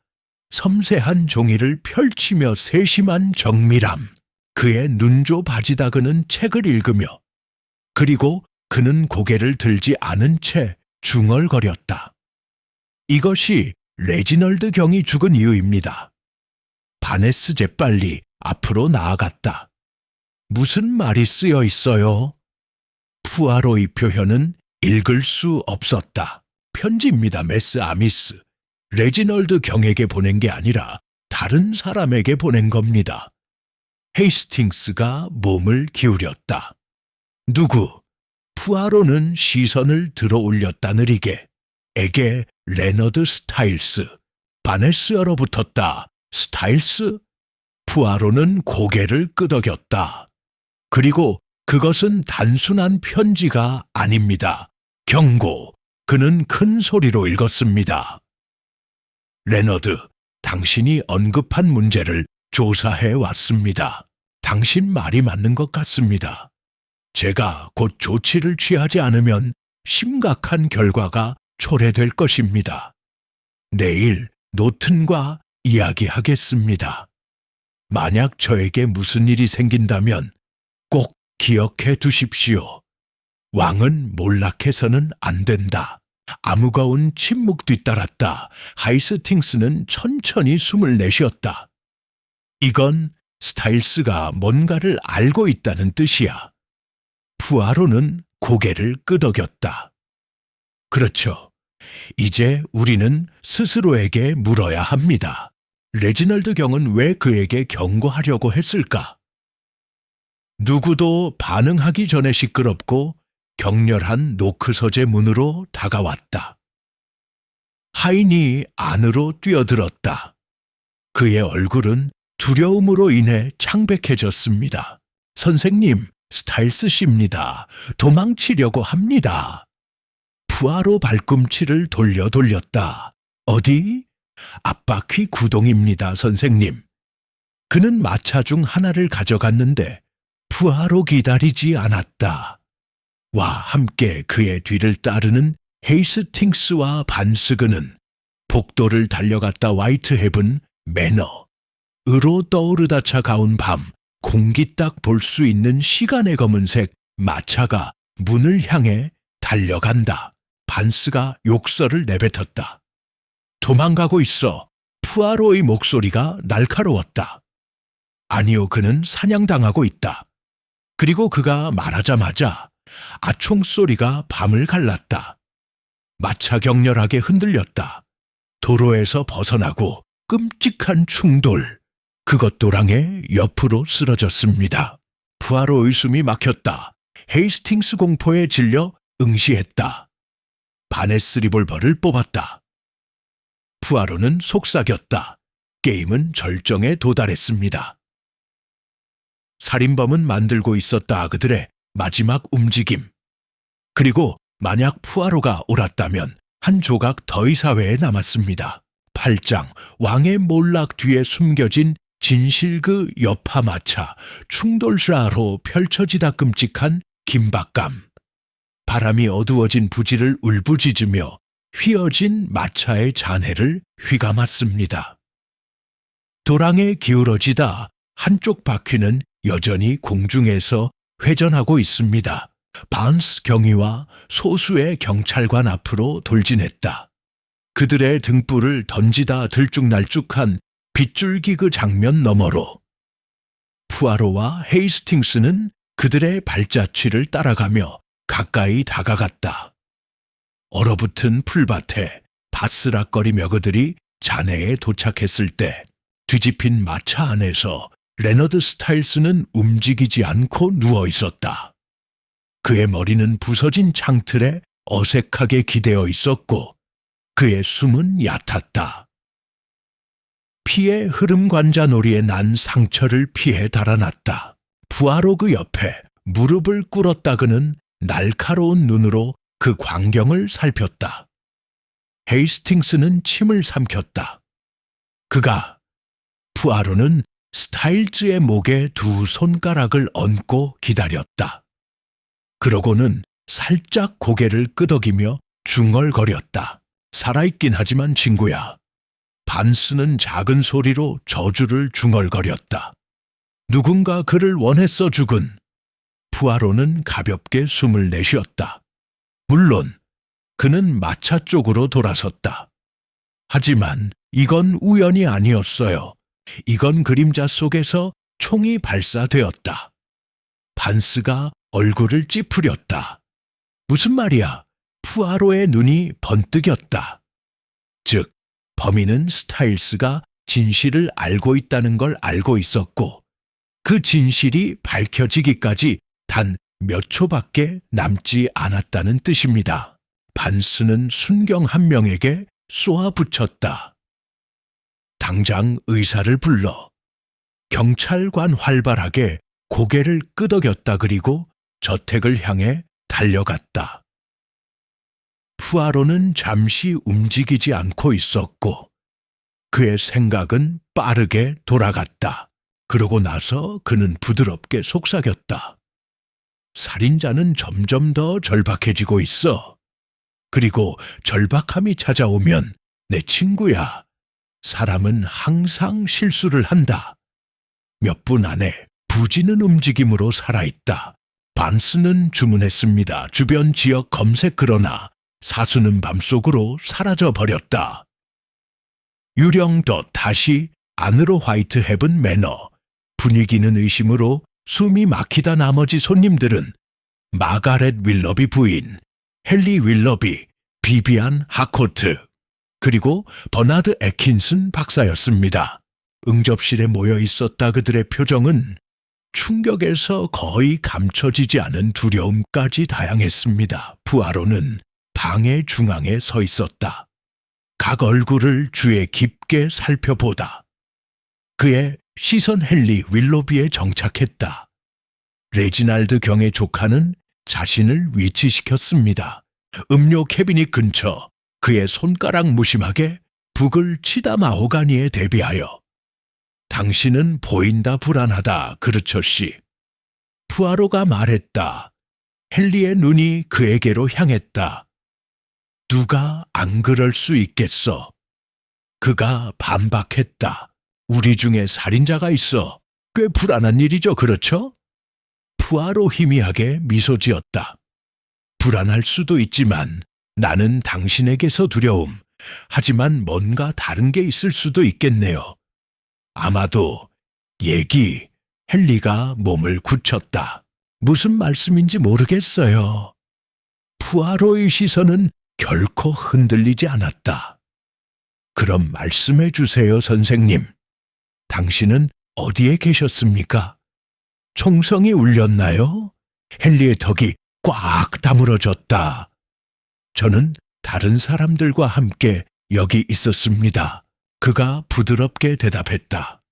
섬세한 종이를 펼치며 세심한 정밀함. 그의 눈조 바지다 그는 책을 읽으며 그리고 그는 고개를 들지 않은 채 중얼거렸다. 이것이 레지널드 경이 죽은 이유입니다. 바네스 재빨리 앞으로 나아갔다. 무슨 말이 쓰여 있어요? 푸아로의 표현은 읽을 수 없었다. 편지입니다, 메스 아미스. 레지널드 경에게 보낸 게 아니라 다른 사람에게 보낸 겁니다. 헤이스팅스가 몸을 기울였다. 누구? 푸아로는 시선을 들어 올렸다. 느리게. 에게 레너드 스타일스. 바네스 얼어붙었다. 스타일스? 푸아로는 고개를 끄덕였다. 그리고 그것은 단순한 편지가 아닙니다. 경고. 그는 큰 소리로 읽었습니다. 레너드, 당신이 언급한 문제를 조사해 왔습니다. 당신 말이 맞는 것 같습니다. 제가 곧 조치를 취하지 않으면 심각한 결과가 초래될 것입니다. 내일 노튼과 이야기하겠습니다. 만약 저에게 무슨 일이 생긴다면 꼭 기억해 두십시오. 왕은 몰락해서는 안 된다. 아무거운 침묵 뒤따랐다. 하이스팅스는 천천히 숨을 내쉬었다. 이건 스타일스가 뭔가를 알고 있다는 뜻이야. 푸아로는 고개를 끄덕였다. 그렇죠. 이제 우리는 스스로에게 물어야 합니다. 레지널드 경은 왜 그에게 경고하려고 했을까? 누구도 반응하기 전에 시끄럽고 격렬한 노크 서재 문으로 다가왔다. 하인이 안으로 뛰어들었다. 그의 얼굴은 두려움으로 인해 창백해졌습니다. 선생님, 스타일스 씨입니다. 도망치려고 합니다. 푸아로 발꿈치를 돌렸다. 어디? 앞바퀴 구동입니다, 선생님. 그는 마차 중 하나를 가져갔는데 푸아로 기다리지 않았다. 와 함께 그의 뒤를 따르는 헤이스팅스와 반스그는 복도를 달려갔다. 화이트헤븐 매너으로 떠오르다 차가운 밤 공기 딱 볼 수 있는 시간의 검은색 마차가 문을 향해 달려간다. 반스가 욕설을 내뱉었다. 도망가고 있어. 푸아로의 목소리가 날카로웠다. 아니요, 그는 사냥당하고 있다. 그리고 그가 말하자마자 아총 소리가 밤을 갈랐다. 마차 격렬하게 흔들렸다. 도로에서 벗어나고 끔찍한 충돌. 그것 도랑에 옆으로 쓰러졌습니다. 푸아로의 숨이 막혔다. 헤이스팅스 공포에 질려 응시했다. 바네스 리볼버를 뽑았다. 푸아로는 속삭였다. 게임은 절정에 도달했습니다. 살인범은 만들고 있었다. 그들의 마지막 움직임. 그리고 만약 푸아로가 옳았다면 한 조각 더 이 사회에 남았습니다. 8장 왕의 몰락 뒤에 숨겨진 진실 그 여파마차 충돌사로 펼쳐지다 끔찍한 긴박감. 바람이 어두워진 부지를 울부짖으며 휘어진 마차의 잔해를 휘감았습니다. 도랑에 기울어지다 한쪽 바퀴는 여전히 공중에서 회전하고 있습니다. 반스 경위와 소수의 경찰관 앞으로 돌진했다. 그들의 등불을 던지다 들쭉날쭉한 빗줄기 그 장면 너머로 푸아로와 헤이스팅스는 그들의 발자취를 따라가며 가까이 다가갔다. 얼어붙은 풀밭에 바스락거리며 그들이 잔해에 도착했을 때 뒤집힌 마차 안에서 레너드 스타일스는 움직이지 않고 누워 있었다. 그의 머리는 부서진 창틀에 어색하게 기대어 있었고 그의 숨은 얕았다. 피의 흐름 관자놀이에 난 상처를 피해 달아났다. 푸아로 그 옆에 무릎을 꿇었다 그는 날카로운 눈으로 그 광경을 살폈다. 헤이스팅스는 침을 삼켰다. 푸아로는 스타일즈의 목에 두 손가락을 얹고 기다렸다. 그러고는 살짝 고개를 끄덕이며 중얼거렸다. 살아있긴 하지만 친구야. 반스는 작은 소리로 저주를 중얼거렸다. 누군가 그를 원했어 죽은. 푸아로는 가볍게 숨을 내쉬었다. 물론 그는 마차 쪽으로 돌아섰다. 하지만 이건 우연이 아니었어요. 이건 그림자 속에서 총이 발사되었다. 반스가 얼굴을 찌푸렸다. 무슨 말이야? 푸아로의 눈이 번뜩였다. 즉, 범인은 스타일스가 진실을 알고 있다는 걸 알고 있었고 그 진실이 밝혀지기까지 단 몇 초밖에 남지 않았다는 뜻입니다. 반스는 순경 한 명에게 쏘아붙였다. 당장 의사를 불러. 경찰관 활발하게 고개를 끄덕였다. 그리고 저택을 향해 달려갔다. 푸아로는 잠시 움직이지 않고 있었고 그의 생각은 빠르게 돌아갔다. 그러고 나서 그는 부드럽게 속삭였다. 살인자는 점점 더 절박해지고 있어. 그리고 절박함이 찾아오면 내 친구야. 사람은 항상 실수를 한다. 몇 분 안에 부지는 움직임으로 살아있다. 반스는 주문했습니다. 주변 지역 검색. 그러나 사수는 밤속으로 사라져버렸다. 유령덧 다시 안으로 화이트 헤븐 매너. 분위기는 의심으로 숨이 막히다. 나머지 손님들은 마가렛 윌러비 부인, 헨리 윌러비, 비비안 하코트, 그리고 버나드 애킨슨 박사였습니다. 응접실에 모여 있었다. 그들의 표정은 충격에서 거의 감춰지지 않은 두려움까지 다양했습니다. 푸아로는 방의 중앙에 서 있었다. 각 얼굴을 주에 깊게 살펴보다. 그의 시선 헨리 윌로비에 정착했다. 레지날드 경의 조카는 자신을 위치시켰습니다. 음료 캐비닛 근처 그의 손가락 무심하게 북을 치다 마호가니에 대비하여. 당신은 보인다. 불안하다. 그렇죠 씨. 푸아로가 말했다. 헨리의 눈이 그에게로 향했다. 누가 안 그럴 수 있겠어. 그가 반박했다. 우리 중에 살인자가 있어. 꽤 불안한 일이죠. 그렇죠? 푸아로 희미하게 미소 지었다. 불안할 수도 있지만 나는 당신에게서 두려움. 하지만 뭔가 다른 게 있을 수도 있겠네요. 아마도 헨리가 몸을 굳혔다. 무슨 말씀인지 모르겠어요. 푸아로의 시선은 결코 흔들리지 않았다. 그럼 말씀해 주세요, 선생님. 당신은 어디에 계셨습니까? 총성이 울렸나요? 헨리의 턱이 꽉 다물어졌다. 저는 다른 사람들과 함께 여기 있었습니다. 그가 부드럽게 대답했다.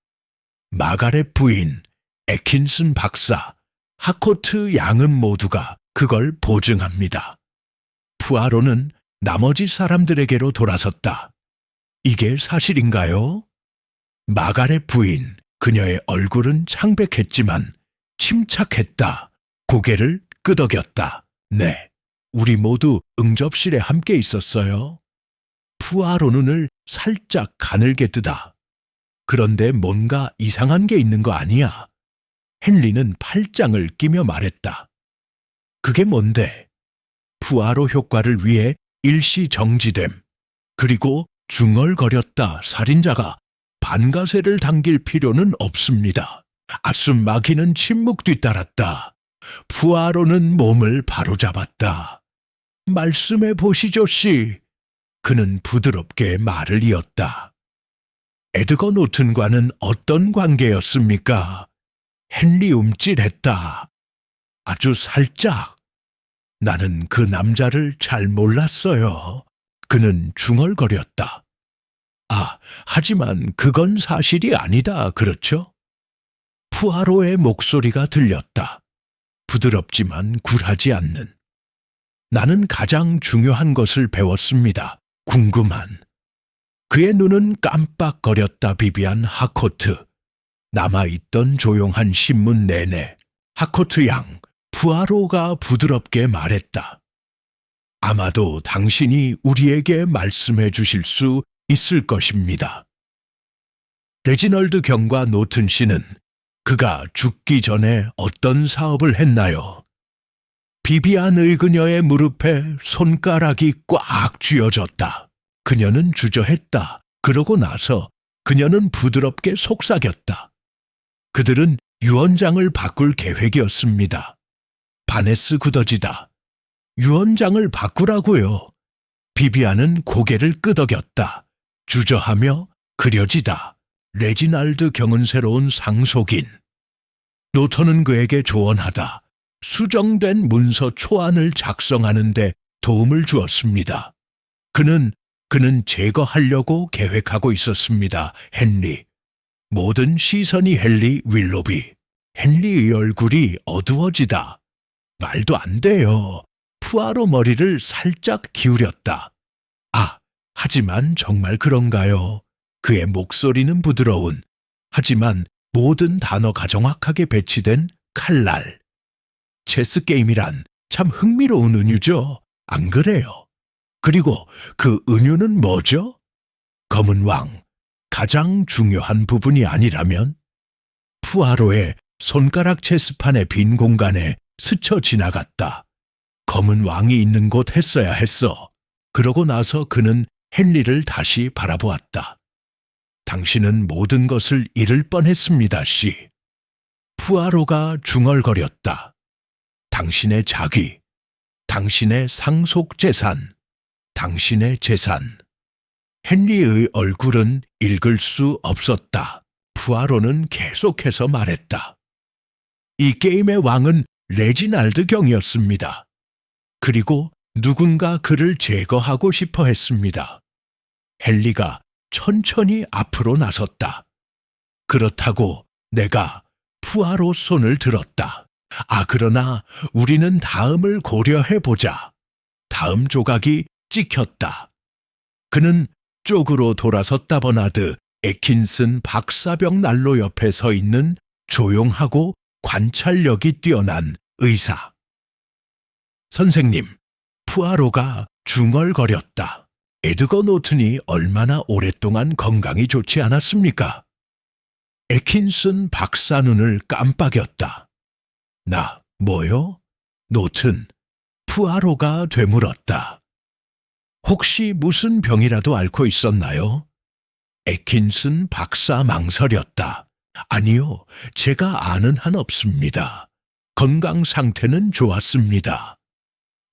마가렛 부인, 애킨슨 박사, 하코트 양은 모두가 그걸 보증합니다. 푸아로는 나머지 사람들에게로 돌아섰다. 이게 사실인가요? 마가렛 부인, 그녀의 얼굴은 창백했지만 침착했다. 고개를 끄덕였다. 네, 우리 모두 응접실에 함께 있었어요. 푸아로 눈을 살짝 가늘게 뜨다. 그런데 뭔가 이상한 게 있는 거 아니야? 헨리는 팔짱을 끼며 말했다. 그게 뭔데? 푸아로 효과를 위해 일시 정지됨. 그리고 중얼거렸다. 살인자가 반가세를 당길 필요는 없습니다. 아숨마기는 침묵 뒤따랐다. 푸아로는 몸을 바로잡았다. 말씀해 보시죠, 씨. 그는 부드럽게 말을 이었다. 에드거 노튼과는 어떤 관계였습니까? 헨리 움찔했다. 아주 살짝. 나는 그 남자를 잘 몰랐어요. 그는 중얼거렸다. 아, 하지만 그건 사실이 아니다, 그렇죠? 푸아로의 목소리가 들렸다. 부드럽지만 굴하지 않는. 나는 가장 중요한 것을 배웠습니다. 궁금한. 그의 눈은 깜빡거렸다. 비비안 하코트. 남아있던 조용한 신문 내내 하코트 양, 푸아로가 부드럽게 말했다. 아마도 당신이 우리에게 말씀해 주실 수 있을 것입니다. 레지널드 경과 노튼 씨는 그가 죽기 전에 어떤 사업을 했나요? 비비안의 그녀의 무릎에 손가락이 꽉 쥐어졌다. 그녀는 주저했다. 그러고 나서 그녀는 부드럽게 속삭였다. 그들은 유언장을 바꿀 계획이었습니다. 바네스 굳어지다. 유언장을 바꾸라고요. 비비안은 고개를 끄덕였다. 주저하며 그려지다. 레지날드 경은 새로운 상속인. 노턴은 그에게 조언하다. 수정된 문서 초안을 작성하는 데 도움을 주었습니다. 그는 제거하려고 계획하고 있었습니다. 헨리. 모든 시선이 헨리 윌로비. 헨리의 얼굴이 어두워지다. 말도 안 돼요. 푸아로 머리를 살짝 기울였다. 아, 하지만 정말 그런가요? 그의 목소리는 부드러운, 하지만 모든 단어가 정확하게 배치된 칼날. 체스 게임이란 참 흥미로운 은유죠. 안 그래요? 그리고 그 은유는 뭐죠? 검은 왕, 가장 중요한 부분이 아니라면? 푸아로의 손가락 체스판의 빈 공간에 스쳐 지나갔다. 검은 왕이 있는 곳 했어야 했어. 그러고 나서 그는 헨리를 다시 바라보았다. 당신은 모든 것을 잃을 뻔했습니다, 씨. 푸아로가 중얼거렸다. 당신의 자기, 당신의 상속 재산, 당신의 재산. 헨리의 얼굴은 읽을 수 없었다. 푸아로는 계속해서 말했다. 이 게임의 왕은 레지날드 경이었습니다. 그리고 누군가 그를 제거하고 싶어 했습니다. 헨리가 천천히 앞으로 나섰다. 그렇다고 내가 푸아로 손을 들었다. 아, 그러나 우리는 다음을 고려해보자. 다음 조각이 찍혔다. 그는 쪽으로 돌아섰다. 버나드 에킨슨 박사병 난로 옆에 서 있는 조용하고 관찰력이 뛰어난 의사. 선생님, 푸아로가 중얼거렸다. 에드거 노튼이 얼마나 오랫동안 건강이 좋지 않았습니까? 에킨슨 박사 눈을 깜빡였다. 나, 뭐요? 노튼, 푸아로가 되물었다. 혹시 무슨 병이라도 앓고 있었나요? 에킨슨 박사 망설였다. 아니요, 제가 아는 한 없습니다. 건강 상태는 좋았습니다.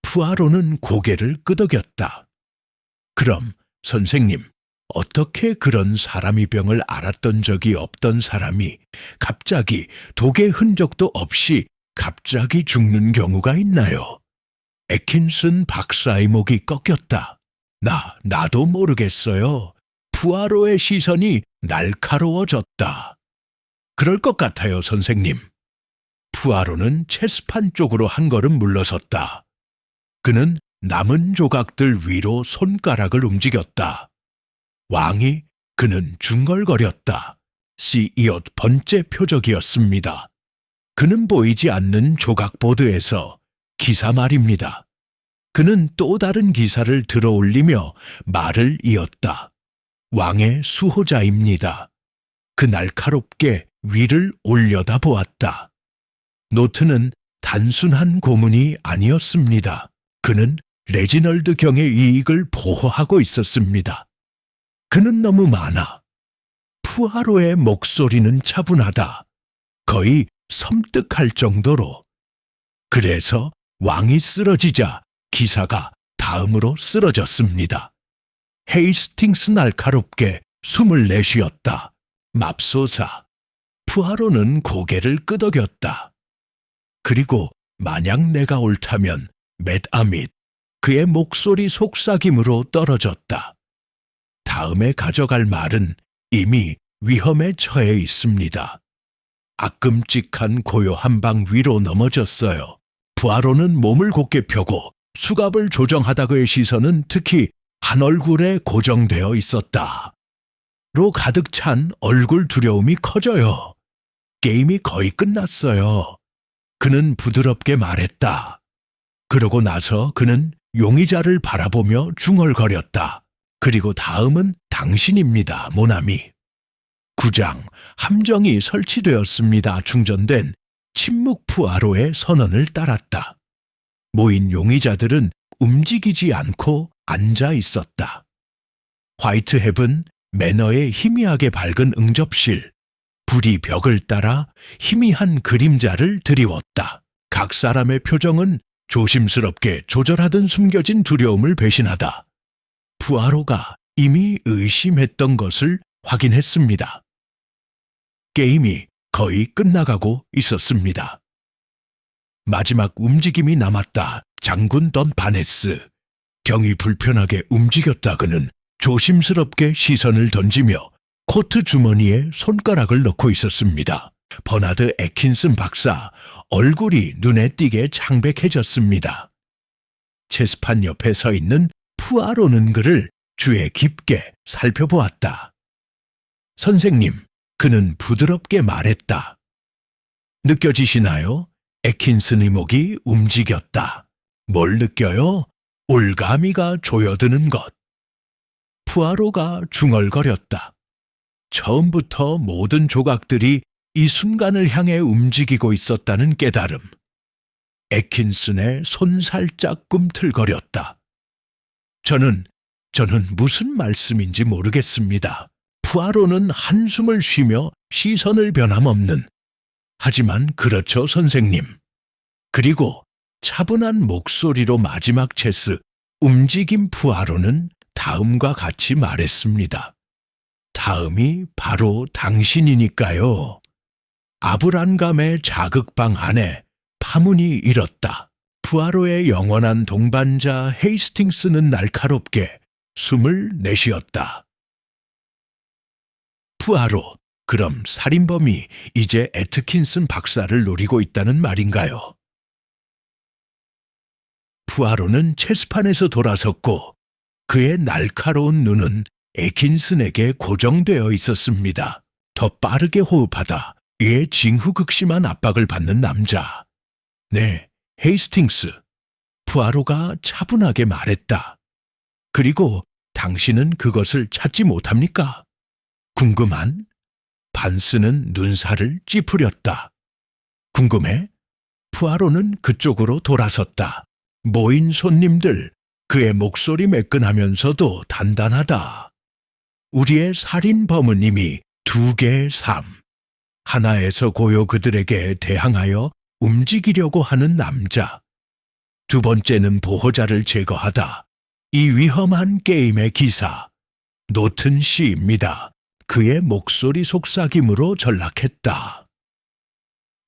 푸아로는 고개를 끄덕였다. 그럼 선생님, 어떻게 그런 사람이 병을 앓았던 적이 없던 사람이 갑자기 독의 흔적도 없이 갑자기 죽는 경우가 있나요? 에킨슨 박사의 목이 꺾였다. 나도 모르겠어요. 푸아로의 시선이 날카로워졌다. 그럴 것 같아요, 선생님. 푸아로는 체스판 쪽으로 한 걸음 물러섰다. 그는 남은 조각들 위로 손가락을 움직였다. 왕이 그는 중얼거렸다. 이엇 번째 표적이었습니다. 그는 보이지 않는 조각보드에서 기사 말입니다. 그는 또 다른 기사를 들어올리며 말을 이었다. 왕의 수호자입니다. 그 날카롭게 위를 올려다 보았다. 노트는 단순한 고문이 아니었습니다. 그는 레지널드 경의 이익을 보호하고 있었습니다. 그는 너무 많아. 푸아로의 목소리는 차분하다. 거의 섬뜩할 정도로. 그래서 왕이 쓰러지자 기사가 다음으로 쓰러졌습니다. 헤이스팅스 날카롭게 숨을 내쉬었다. 맙소사. 푸아로는 고개를 끄덕였다. 그리고 만약 내가 옳다면 맷아밋, 그의 목소리 속삭임으로 떨어졌다. 다음에 가져갈 말은 이미 위험에 처해 있습니다. 아끔찍한 고요 한 방 위로 넘어졌어요. 푸아로는 몸을 곧게 펴고 수갑을 조정하다 그의 시선은 특히 한 얼굴에 고정되어 있었다. 로 가득 찬 얼굴 두려움이 커져요. 게임이 거의 끝났어요. 그는 부드럽게 말했다. 그러고 나서 그는 용의자를 바라보며 중얼거렸다. 그리고 다음은 당신입니다, 모나미. 구장, 함정이 설치되었습니다. 충전된 침묵 푸아로의 선언을 따랐다. 모인 용의자들은 움직이지 않고 앉아 있었다. 화이트헤븐 매너의 희미하게 밝은 응접실, 불이 벽을 따라 희미한 그림자를 드리웠다. 각 사람의 표정은 조심스럽게 조절하던 숨겨진 두려움을 배신하다. 푸아로가 이미 의심했던 것을 확인했습니다. 게임이 거의 끝나가고 있었습니다. 마지막 움직임이 남았다. 장군 던 바네스. 경이 불편하게 움직였다. 그는 조심스럽게 시선을 던지며 코트 주머니에 손가락을 넣고 있었습니다. 버나드 애킨슨 박사, 얼굴이 눈에 띄게 창백해졌습니다. 체스판 옆에 서 있는 푸아로는 그를 주의 깊게 살펴보았다. 선생님, 그는 부드럽게 말했다. 느껴지시나요? 애킨슨의 목이 움직였다. 뭘 느껴요? 올가미가 조여드는 것. 푸아로가 중얼거렸다. 처음부터 모든 조각들이 이 순간을 향해 움직이고 있었다는 깨달음. 애킨슨의 손 살짝 꿈틀거렸다. 저는 무슨 말씀인지 모르겠습니다. 푸아로는 한숨을 쉬며 시선을 변함없는. 하지만 그렇죠, 선생님. 그리고 차분한 목소리로 마지막 체스, 움직임 푸아로는 다음과 같이 말했습니다. 다음이 바로 당신이니까요. 아브란감의 자극방 안에 파문이 일었다. 푸아로의 영원한 동반자 헤이스팅스는 날카롭게 숨을 내쉬었다. 푸아로, 그럼 살인범이 이제 애트킨슨 박사를 노리고 있다는 말인가요? 푸아로는 체스판에서 돌아섰고 그의 날카로운 눈은 애킨슨에게 고정되어 있었습니다. 더 빠르게 호흡하다 이에 징후극심한 압박을 받는 남자. 네, 헤이스팅스. 푸아로가 차분하게 말했다. 그리고 당신은 그것을 찾지 못합니까? 궁금한? 반스는 눈살을 찌푸렸다. 궁금해? 푸아로는 그쪽으로 돌아섰다. 모인 손님들, 그의 목소리 매끈하면서도 단단하다. 우리의 살인범은 이미 2개의 삶. 하나에서 고요 그들에게 대항하여 움직이려고 하는 남자. 2번째는 보호자를 제거하다. 이 위험한 게임의 기사. 노튼 씨입니다. 그의 목소리 속삭임으로 전락했다.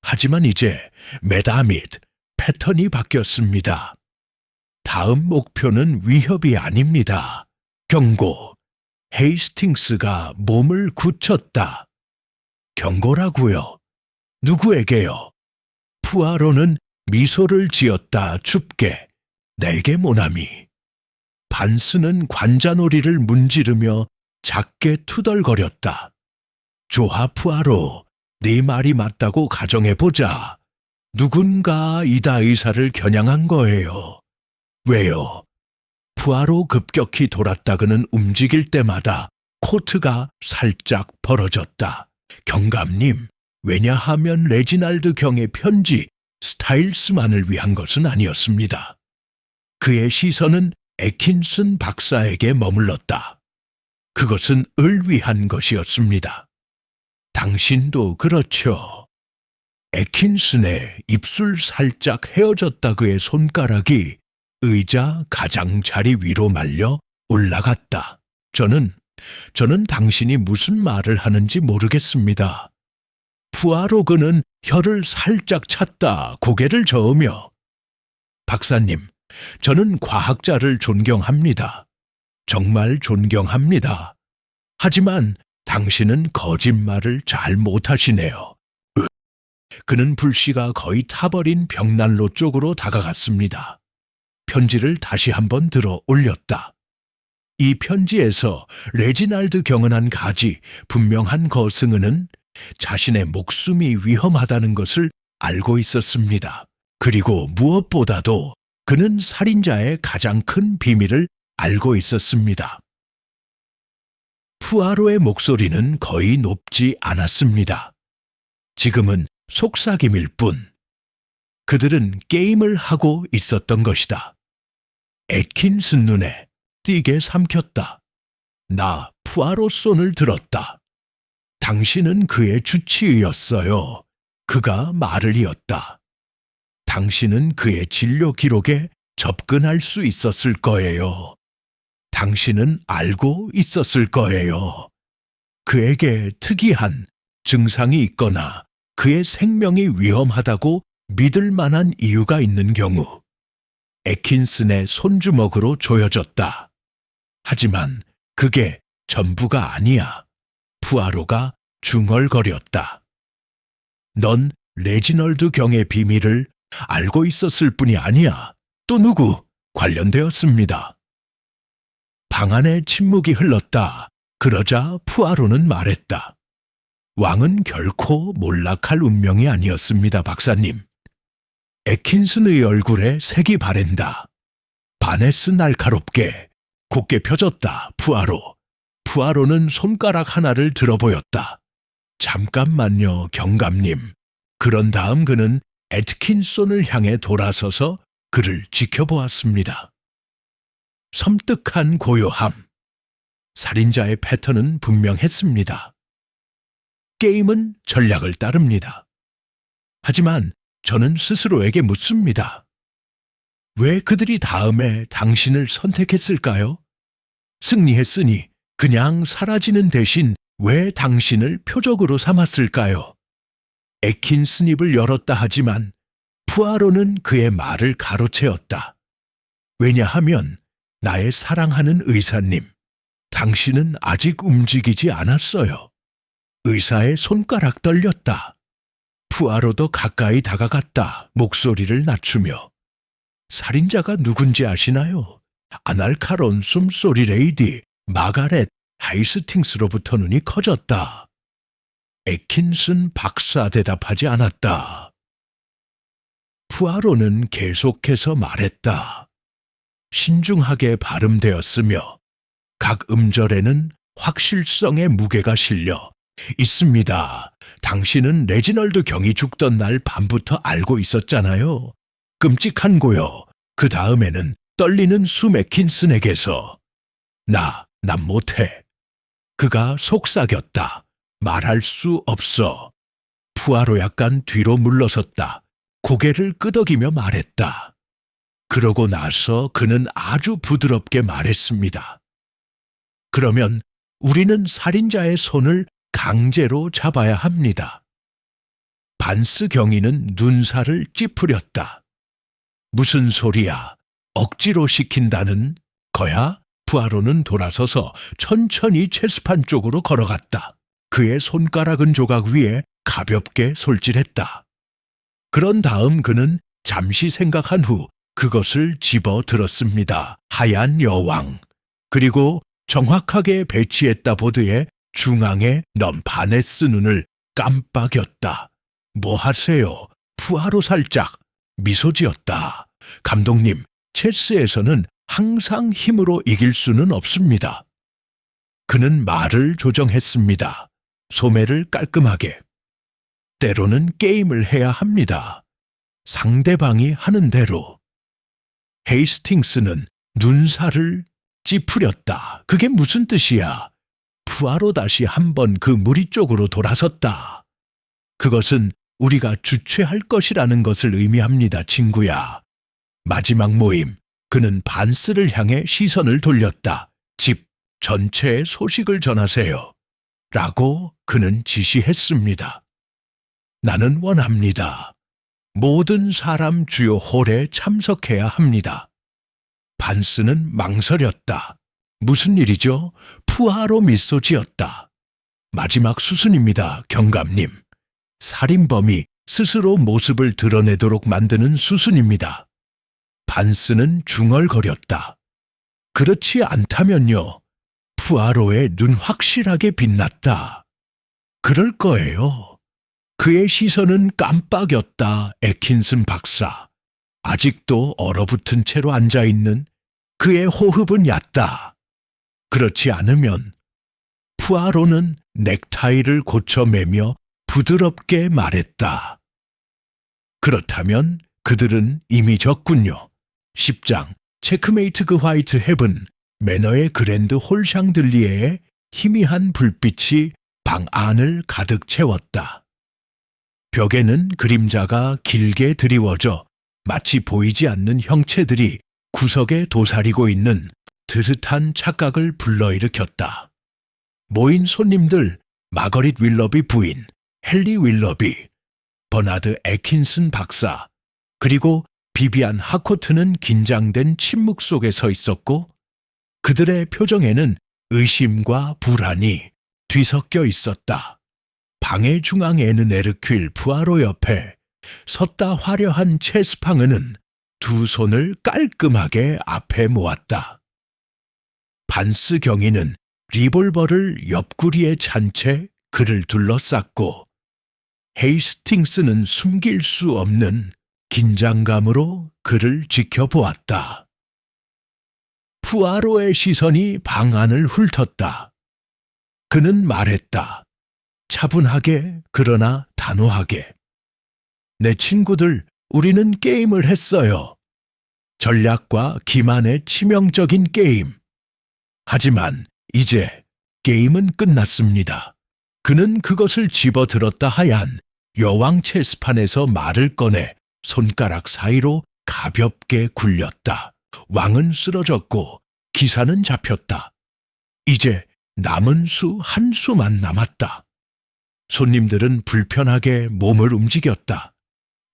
하지만 이제 맷아밋, 패턴이 바뀌었습니다. 다음 목표는 위협이 아닙니다. 경고. 헤이스팅스가 몸을 굳혔다. 경고라고요. 누구에게요? 푸아로는 미소를 지었다. 춥게. 내게 모나미. 반스는 관자놀이를 문지르며 작게 투덜거렸다. 좋아, 푸아로. 네 말이 맞다고 가정해보자. 누군가 이다 의사를 겨냥한 거예요. 왜요? 푸아로 급격히 돌았다가는 움직일 때마다 코트가 살짝 벌어졌다. 경감님, 왜냐하면 레지날드 경의 편지 스타일스만을 위한 것은 아니었습니다. 그의 시선은 애킨슨 박사에게 머물렀다. 그것은 을 위한 것이었습니다. 당신도 그렇죠. 애킨슨의 입술 살짝 헤어졌다 그의 손가락이 의자 가장자리 위로 말려 올라갔다. 저는 당신이 무슨 말을 하는지 모르겠습니다. 푸아로 그는 혀를 살짝 찼다 고개를 저으며 박사님, 저는 과학자를 존경합니다. 정말 존경합니다. 하지만 당신은 거짓말을 잘 못하시네요. 그는 불씨가 거의 타버린 벽난로 쪽으로 다가갔습니다. 편지를 다시 한번 들어 올렸다. 이 편지에서 레지날드 경은한 가지 분명한 거승은은 자신의 목숨이 위험하다는 것을 알고 있었습니다. 그리고 무엇보다도 그는 살인자의 가장 큰 비밀을 알고 있었습니다. 푸아로의 목소리는 거의 높지 않았습니다. 지금은 속삭임일 뿐. 그들은 게임을 하고 있었던 것이다. 애킨슨 눈에 띄게 삼켰다. 나 푸아로 손을 들었다. 당신은 그의 주치의였어요. 그가 말을 이었다. 당신은 그의 진료 기록에 접근할 수 있었을 거예요. 당신은 알고 있었을 거예요. 그에게 특이한 증상이 있거나 그의 생명이 위험하다고 믿을 만한 이유가 있는 경우 애킨슨의 손주먹으로 조여졌다. 하지만 그게 전부가 아니야. 푸아로가 중얼거렸다. 넌 레지널드 경의 비밀을 알고 있었을 뿐이 아니야. 또 누구 관련되었습니다. 방 안에 침묵이 흘렀다. 그러자 푸아로는 말했다. 왕은 결코 몰락할 운명이 아니었습니다, 박사님. 애킨슨의 얼굴에 색이 바랜다. 바네스 날카롭게 곧게 펴졌다, 푸아로. 푸아로는 손가락 하나를 들어 보였다. 잠깐만요, 경감님. 그런 다음 그는 애트킨손을 향해 돌아서서 그를 지켜보았습니다. 섬뜩한 고요함. 살인자의 패턴은 분명했습니다. 게임은 전략을 따릅니다. 하지만 저는 스스로에게 묻습니다. 왜 그들이 다음에 당신을 선택했을까요? 승리했으니 그냥 사라지는 대신 왜 당신을 표적으로 삼았을까요? 애킨슨 입을 열었다 하지만 푸아로는 그의 말을 가로채었다. 왜냐하면 나의 사랑하는 의사님, 당신은 아직 움직이지 않았어요. 의사의 손가락 떨렸다. 푸아로도 가까이 다가갔다. 목소리를 낮추며. 살인자가 누군지 아시나요? 아날카론 숨소리 레이디 마가렛 하이스팅스로부터 눈이 커졌다. 애킨슨 박사 대답하지 않았다. 푸아로는 계속해서 말했다. 신중하게 발음되었으며 각 음절에는 확실성의 무게가 실려 있습니다. 당신은 레지널드 경이 죽던 날 밤부터 알고 있었잖아요. 끔찍한 고요. 그 다음에는 떨리는 숨 애킨슨에게서 난 못해. 그가 속삭였다. 말할 수 없어. 푸아로 약간 뒤로 물러섰다. 고개를 끄덕이며 말했다. 그러고 나서 그는 아주 부드럽게 말했습니다. 그러면 우리는 살인자의 손을 강제로 잡아야 합니다. 반스 경위는 눈살을 찌푸렸다. 무슨 소리야? 억지로 시킨다는 거야? 푸아로는 돌아서서 천천히 체스판 쪽으로 걸어갔다. 그의 손가락은 조각 위에 가볍게 솔질했다. 그런 다음 그는 잠시 생각한 후 그것을 집어 들었습니다. 하얀 여왕. 그리고 정확하게 배치했다 보드의 중앙에 넌 바네스 눈을 깜빡였다. 뭐 하세요? 푸아로 살짝 미소 지었다. 감독님, 체스에서는 항상 힘으로 이길 수는 없습니다. 그는 말을 조정했습니다. 소매를 깔끔하게. 때로는 게임을 해야 합니다. 상대방이 하는 대로. 헤이스팅스는 눈살을 찌푸렸다. 그게 무슨 뜻이야? 푸아로 다시 한번 그 무리 쪽으로 돌아섰다. 그것은 우리가 주최할 것이라는 것을 의미합니다, 친구야. 마지막 모임, 그는 반스를 향해 시선을 돌렸다. 집 전체에 소식을 전하세요. 라고 그는 지시했습니다. 나는 원합니다. 모든 사람 주요 홀에 참석해야 합니다. 반스는 망설였다. 무슨 일이죠? 푸아로 미소 지었다. 마지막 수순입니다, 경감님. 살인범이 스스로 모습을 드러내도록 만드는 수순입니다. 반스는 중얼거렸다. 그렇지 않다면요. 푸아로의 눈 확실하게 빛났다. 그럴 거예요. 그의 시선은 깜빡였다, 애킨슨 박사. 아직도 얼어붙은 채로 앉아있는 그의 호흡은 얕다. 그렇지 않으면 푸아로는 넥타이를 고쳐매며 부드럽게 말했다. 그렇다면 그들은 이미 졌군요. 10장 체크메이트 그 화이트 헤븐 매너의 그랜드 홀 샹들리에의 희미한 불빛이 방 안을 가득 채웠다. 벽에는 그림자가 길게 드리워져 마치 보이지 않는 형체들이 구석에 도사리고 있는 드릇한 착각을 불러일으켰다. 모인 손님들 마거릿 윌러비 부인, 헨리 윌러비, 버나드 애킨슨 박사, 그리고 비비안 하코트는 긴장된 침묵 속에 서 있었고 그들의 표정에는 의심과 불안이 뒤섞여 있었다. 방의 중앙에는 에르퀼 푸아로 옆에 섰다 화려한 체스팡은은 두 손을 깔끔하게 앞에 모았다. 반스 경위는 리볼버를 옆구리에 찬 채 그를 둘러쌌고 헤이스팅스는 숨길 수 없는 긴장감으로 그를 지켜보았다. 푸아로의 시선이 방 안을 훑었다. 그는 말했다. 차분하게 그러나 단호하게. 내 친구들, 우리는 게임을 했어요. 전략과 기만의 치명적인 게임. 하지만 이제 게임은 끝났습니다. 그는 그것을 집어들었다 하얀 여왕 체스판에서 말을 꺼내 손가락 사이로 가볍게 굴렸다. 왕은 쓰러졌고 기사는 잡혔다. 이제 남은 수 한 수만 남았다. 손님들은 불편하게 몸을 움직였다.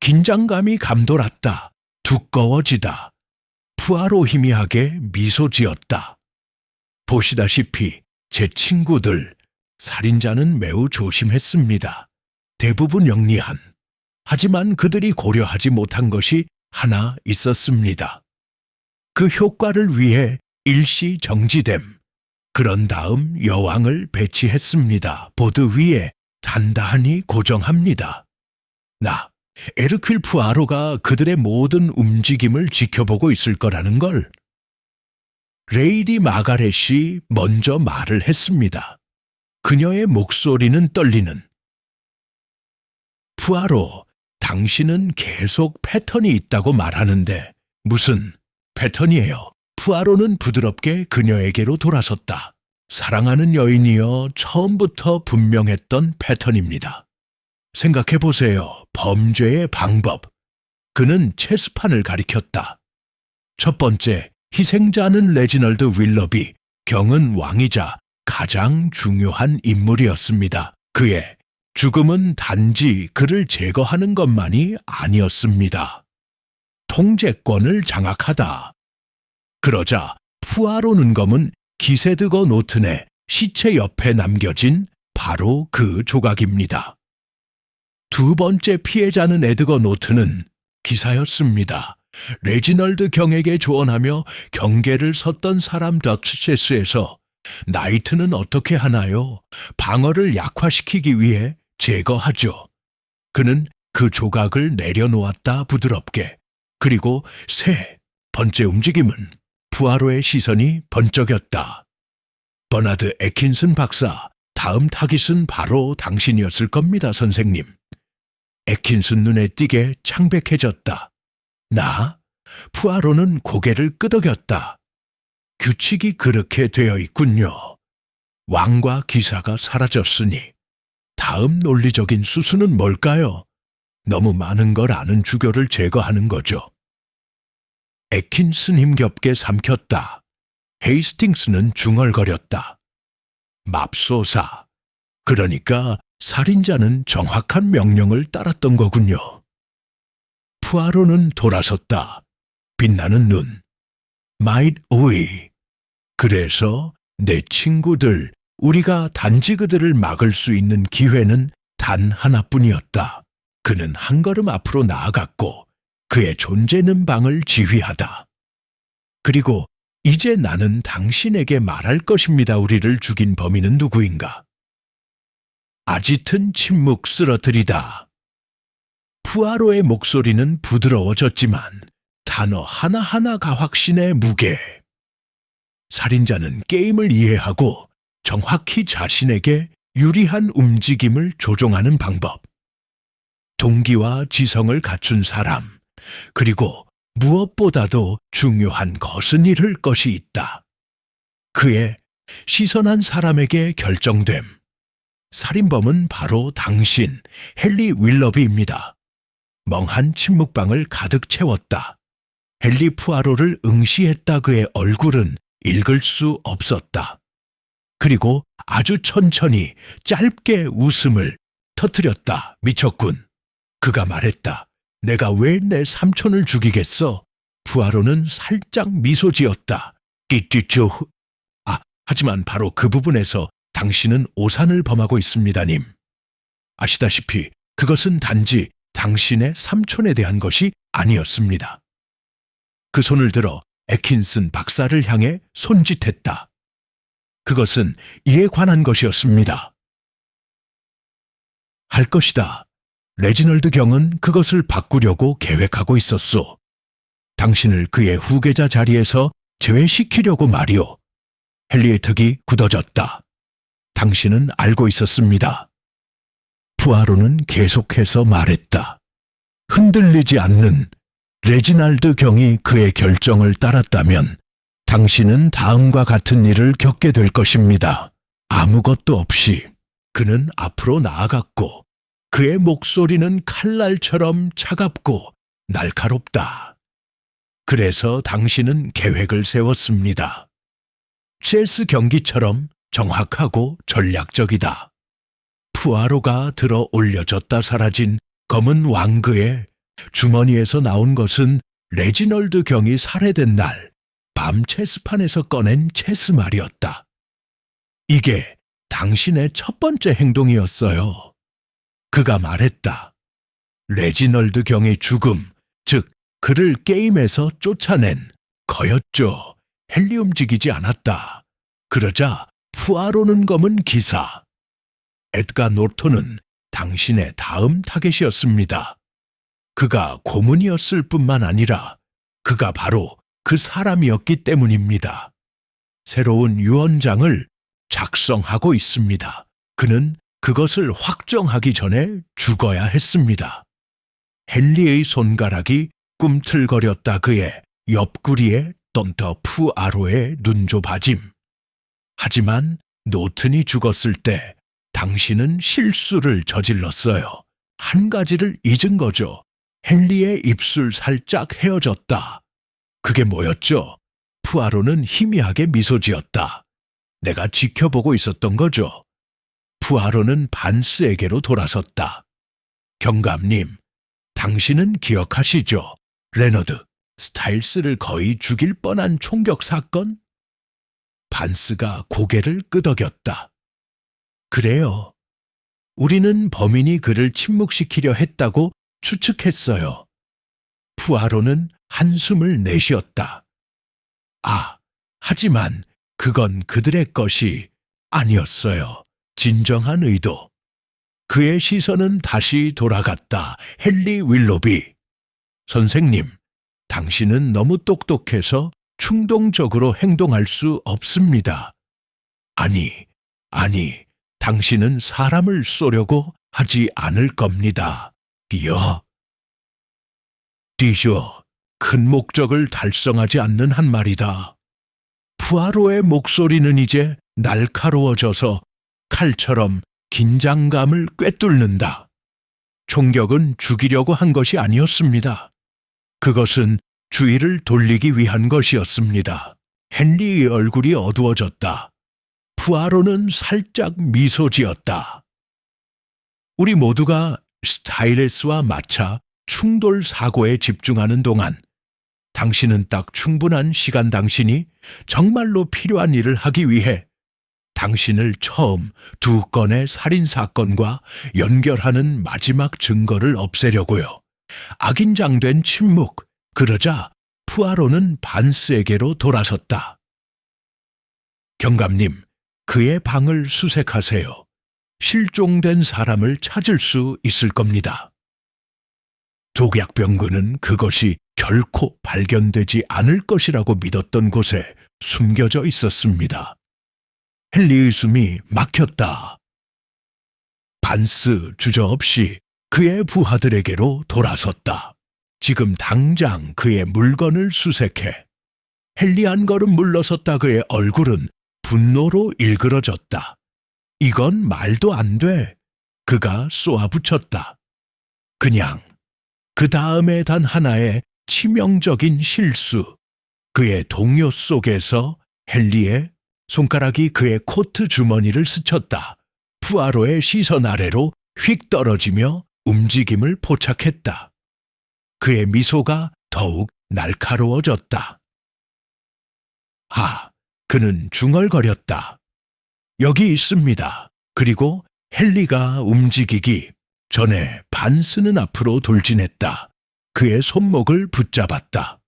긴장감이 감돌았다. 두꺼워지다. 푸아로 희미하게 미소 지었다. 보시다시피 제 친구들, 살인자는 매우 조심했습니다. 대부분 영리한. 하지만 그들이 고려하지 못한 것이 하나 있었습니다. 그 효과를 위해 일시 정지됨. 그런 다음 여왕을 배치했습니다. 보드 위에 단단히 고정합니다. 나, 에르퀼 푸아로가 그들의 모든 움직임을 지켜보고 있을 거라는 걸. 레이디 마가렛이 먼저 말을 했습니다. 그녀의 목소리는 떨리는. 푸아로, 당신은 계속 패턴이 있다고 말하는데 무슨 패턴이에요? 푸아로는 부드럽게 그녀에게로 돌아섰다. 사랑하는 여인이여, 처음부터 분명했던 패턴입니다. 생각해보세요. 범죄의 방법. 그는 체스판을 가리켰다. 첫 번째, 희생자는 레지널드 윌러비, 경은 왕이자 가장 중요한 인물이었습니다. 그의 죽음은 단지 그를 제거하는 것만이 아니었습니다. 통제권을 장악하다. 그러자 푸아로 눈검은 기세드거 노튼의 시체 옆에 남겨진 바로 그 조각입니다. 두 번째 피해자는 에드거 노튼은 기사였습니다. 레지널드 경에게 조언하며 경계를 섰던 사람 덕스체스에서 나이트는 어떻게 하나요? 방어를 약화시키기 위해 제거하죠. 그는 그 조각을 내려놓았다 부드럽게. 그리고 세 번째 움직임은 푸아로의 시선이 번쩍였다. 버나드 애킨슨 박사, 다음 타깃은 바로 당신이었을 겁니다, 선생님. 애킨슨 눈에 띄게 창백해졌다. 나? 푸아로는 고개를 끄덕였다. 규칙이 그렇게 되어 있군요. 왕과 기사가 사라졌으니 다음 논리적인 수순은 뭘까요? 너무 많은 걸 아는 주교를 제거하는 거죠. 애킨슨 힘겹게 삼켰다. 헤이스팅스는 중얼거렸다. 맙소사. 그러니까 살인자는 정확한 명령을 따랐던 거군요. 푸아로는 돌아섰다. 빛나는 눈. Might we. 그래서 내 친구들, 우리가 단지 그들을 막을 수 있는 기회는 단 하나뿐이었다. 그는 한 걸음 앞으로 나아갔고 그의 존재는 방을 지휘하다. 그리고 이제 나는 당신에게 말할 것입니다. 우리를 죽인 범인은 누구인가? 아짙은 침묵 쓰러뜨리다. 푸아로의 목소리는 부드러워졌지만 단어 하나하나가 확신의 무게. 살인자는 게임을 이해하고 정확히 자신에게 유리한 움직임을 조종하는 방법. 동기와 지성을 갖춘 사람, 그리고 무엇보다도 중요한 것은 이를 것이 있다. 그의 시선한 사람에게 결정됨. 살인범은 바로 당신, 헨리 윌러비입니다. 멍한 침묵방을 가득 채웠다. 헨리 푸아로를 응시했다. 그의 얼굴은 읽을 수 없었다. 그리고 아주 천천히 짧게 웃음을 터뜨렸다. 미쳤군. 그가 말했다. 내가 왜 내 삼촌을 죽이겠어? 푸아로는 살짝 미소 지었다. 끼끼쭈. 하지만 바로 그 부분에서 당신은 오산을 범하고 있습니다님. 아시다시피 그것은 단지 당신의 삼촌에 대한 것이 아니었습니다. 그 손을 들어 애킨슨 박사를 향해 손짓했다. 그것은 이에 관한 것이었습니다. 할 것이다. 레지널드 경은 그것을 바꾸려고 계획하고 있었소. 당신을 그의 후계자 자리에서 제외시키려고 말이오. 헨리의 턱이 굳어졌다. 당신은 알고 있었습니다. 푸아로는 계속해서 말했다. 흔들리지 않는 레지날드 경이 그의 결정을 따랐다면 당신은 다음과 같은 일을 겪게 될 것입니다. 아무것도 없이 그는 앞으로 나아갔고 그의 목소리는 칼날처럼 차갑고 날카롭다. 그래서 당신은 계획을 세웠습니다. 체스 경기처럼 정확하고 전략적이다. 푸아로가 들어 올려졌다 사라진 검은 왕그의 주머니에서 나온 것은 레지널드 경이 살해된 날 밤 체스판에서 꺼낸 체스 말이었다. 이게 당신의 첫 번째 행동이었어요. 그가 말했다. 레지널드 경의 죽음, 즉 그를 게임에서 쫓아낸 거였죠. 헨리 움직이지 않았다. 그러자 푸아로는 검은 기사. 에드가 노턴은 당신의 다음 타겟이었습니다. 그가 고문이었을 뿐만 아니라 그가 바로 그 사람이었기 때문입니다. 새로운 유언장을 작성하고 있습니다. 그는 그것을 확정하기 전에 죽어야 했습니다. 헨리의 손가락이 꿈틀거렸다. 그의 옆구리에 던터 푸아로의 눈조바짐. 하지만 노튼이 죽었을 때 당신은 실수를 저질렀어요. 한 가지를 잊은 거죠. 헨리의 입술 살짝 헤어졌다. 그게 뭐였죠? 푸아로는 희미하게 미소 지었다. 내가 지켜보고 있었던 거죠. 푸아로는 반스에게로 돌아섰다. 경감님, 당신은 기억하시죠? 레너드, 스타일스를 거의 죽일 뻔한 총격 사건? 반스가 고개를 끄덕였다. 그래요. 우리는 범인이 그를 침묵시키려 했다고 추측했어요. 푸아로는 한숨을 내쉬었다. 하지만 그건 그들의 것이 아니었어요. 진정한 의도. 그의 시선은 다시 돌아갔다. 헨리 윌로비. 선생님, 당신은 너무 똑똑해서 충동적으로 행동할 수 없습니다. 아니, 당신은 사람을 쏘려고 하지 않을 겁니다. 비어. 디쇼, 큰 목적을 달성하지 않는 한 말이다. 푸아로의 목소리는 이제 날카로워져서 칼처럼 긴장감을 꿰뚫는다. 총격은 죽이려고 한 것이 아니었습니다. 그것은 주의를 돌리기 위한 것이었습니다. 헨리의 얼굴이 어두워졌다. 푸아로는 살짝 미소 지었다. 우리 모두가 스타일레스와 마차 충돌 사고에 집중하는 동안 당신은 딱 충분한 시간 당신이 정말로 필요한 일을 하기 위해 당신을 처음 2건의 살인사건과 연결하는 마지막 증거를 없애려고요. 악인장된 침묵. 그러자 푸아로는 반스에게로 돌아섰다. 경감님, 그의 방을 수색하세요. 실종된 사람을 찾을 수 있을 겁니다. 독약병근은 그것이 결코 발견되지 않을 것이라고 믿었던 곳에 숨겨져 있었습니다. 헨리의 숨이 막혔다. 반스 주저없이 그의 부하들에게로 돌아섰다. 지금 당장 그의 물건을 수색해. 헨리 한 걸음 물러섰다. 그의 얼굴은 분노로 일그러졌다. 이건 말도 안 돼. 그가 쏘아붙였다. 그냥 그 다음에 단 하나의 치명적인 실수. 그의 동요 속에서 헨리의 손가락이 그의 코트 주머니를 스쳤다. 푸아로의 시선 아래로 휙 떨어지며 움직임을 포착했다. 그의 미소가 더욱 날카로워졌다. 그는 중얼거렸다. 여기 있습니다. 그리고 헨리가 움직이기 전에 반스는 앞으로 돌진했다. 그의 손목을 붙잡았다.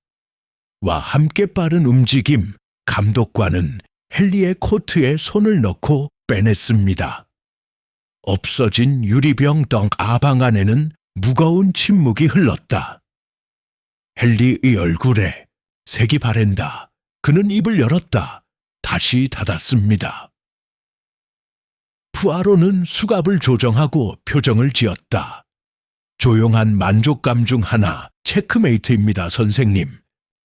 와 함께 빠른 움직임. 감독관은 헨리의 코트에 손을 넣고 빼냈습니다. 없어진 유리병 덩 아방 안에는 무거운 침묵이 흘렀다. 헨리의 얼굴에 색이 바랜다. 그는 입을 열었다. 다시 닫았습니다. 푸아로는 수갑을 조정하고 표정을 지었다. 조용한 만족감 중 하나, 체크메이트입니다, 선생님.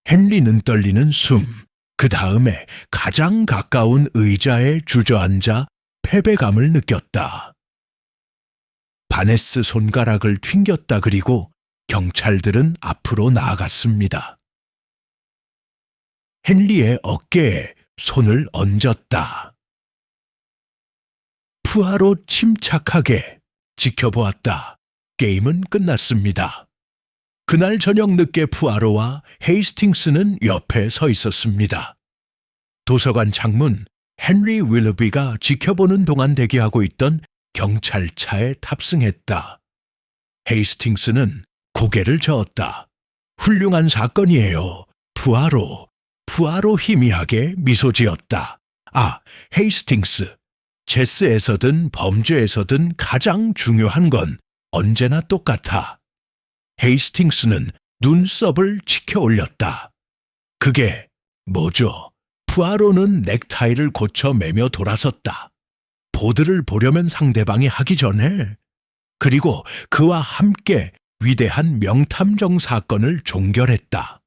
헨리는 떨리는 숨, 그 다음에 가장 가까운 의자에 주저앉아 패배감을 느꼈다. 바네스 손가락을 튕겼다. 그리고 경찰들은 앞으로 나아갔습니다. 헨리의 어깨에 손을 얹었다. 푸아로 침착하게 지켜보았다. 게임은 끝났습니다. 그날 저녁 늦게 푸아로와 헤이스팅스는 옆에 서 있었습니다. 도서관 창문, 헨리 윌러비가 지켜보는 동안 대기하고 있던 경찰차에 탑승했다. 헤이스팅스는 고개를 저었다. 훌륭한 사건이에요. 푸아로 희미하게 미소 지었다. 헤이스팅스. 체스에서든 범죄에서든 가장 중요한 건 언제나 똑같아. 헤이스팅스는 눈썹을 치켜 올렸다. 그게 뭐죠? 푸아로는 넥타이를 고쳐 매며 돌아섰다. 보드를 보려면 상대방이 하기 전에. 그리고 그와 함께 위대한 명탐정 사건을 종결했다.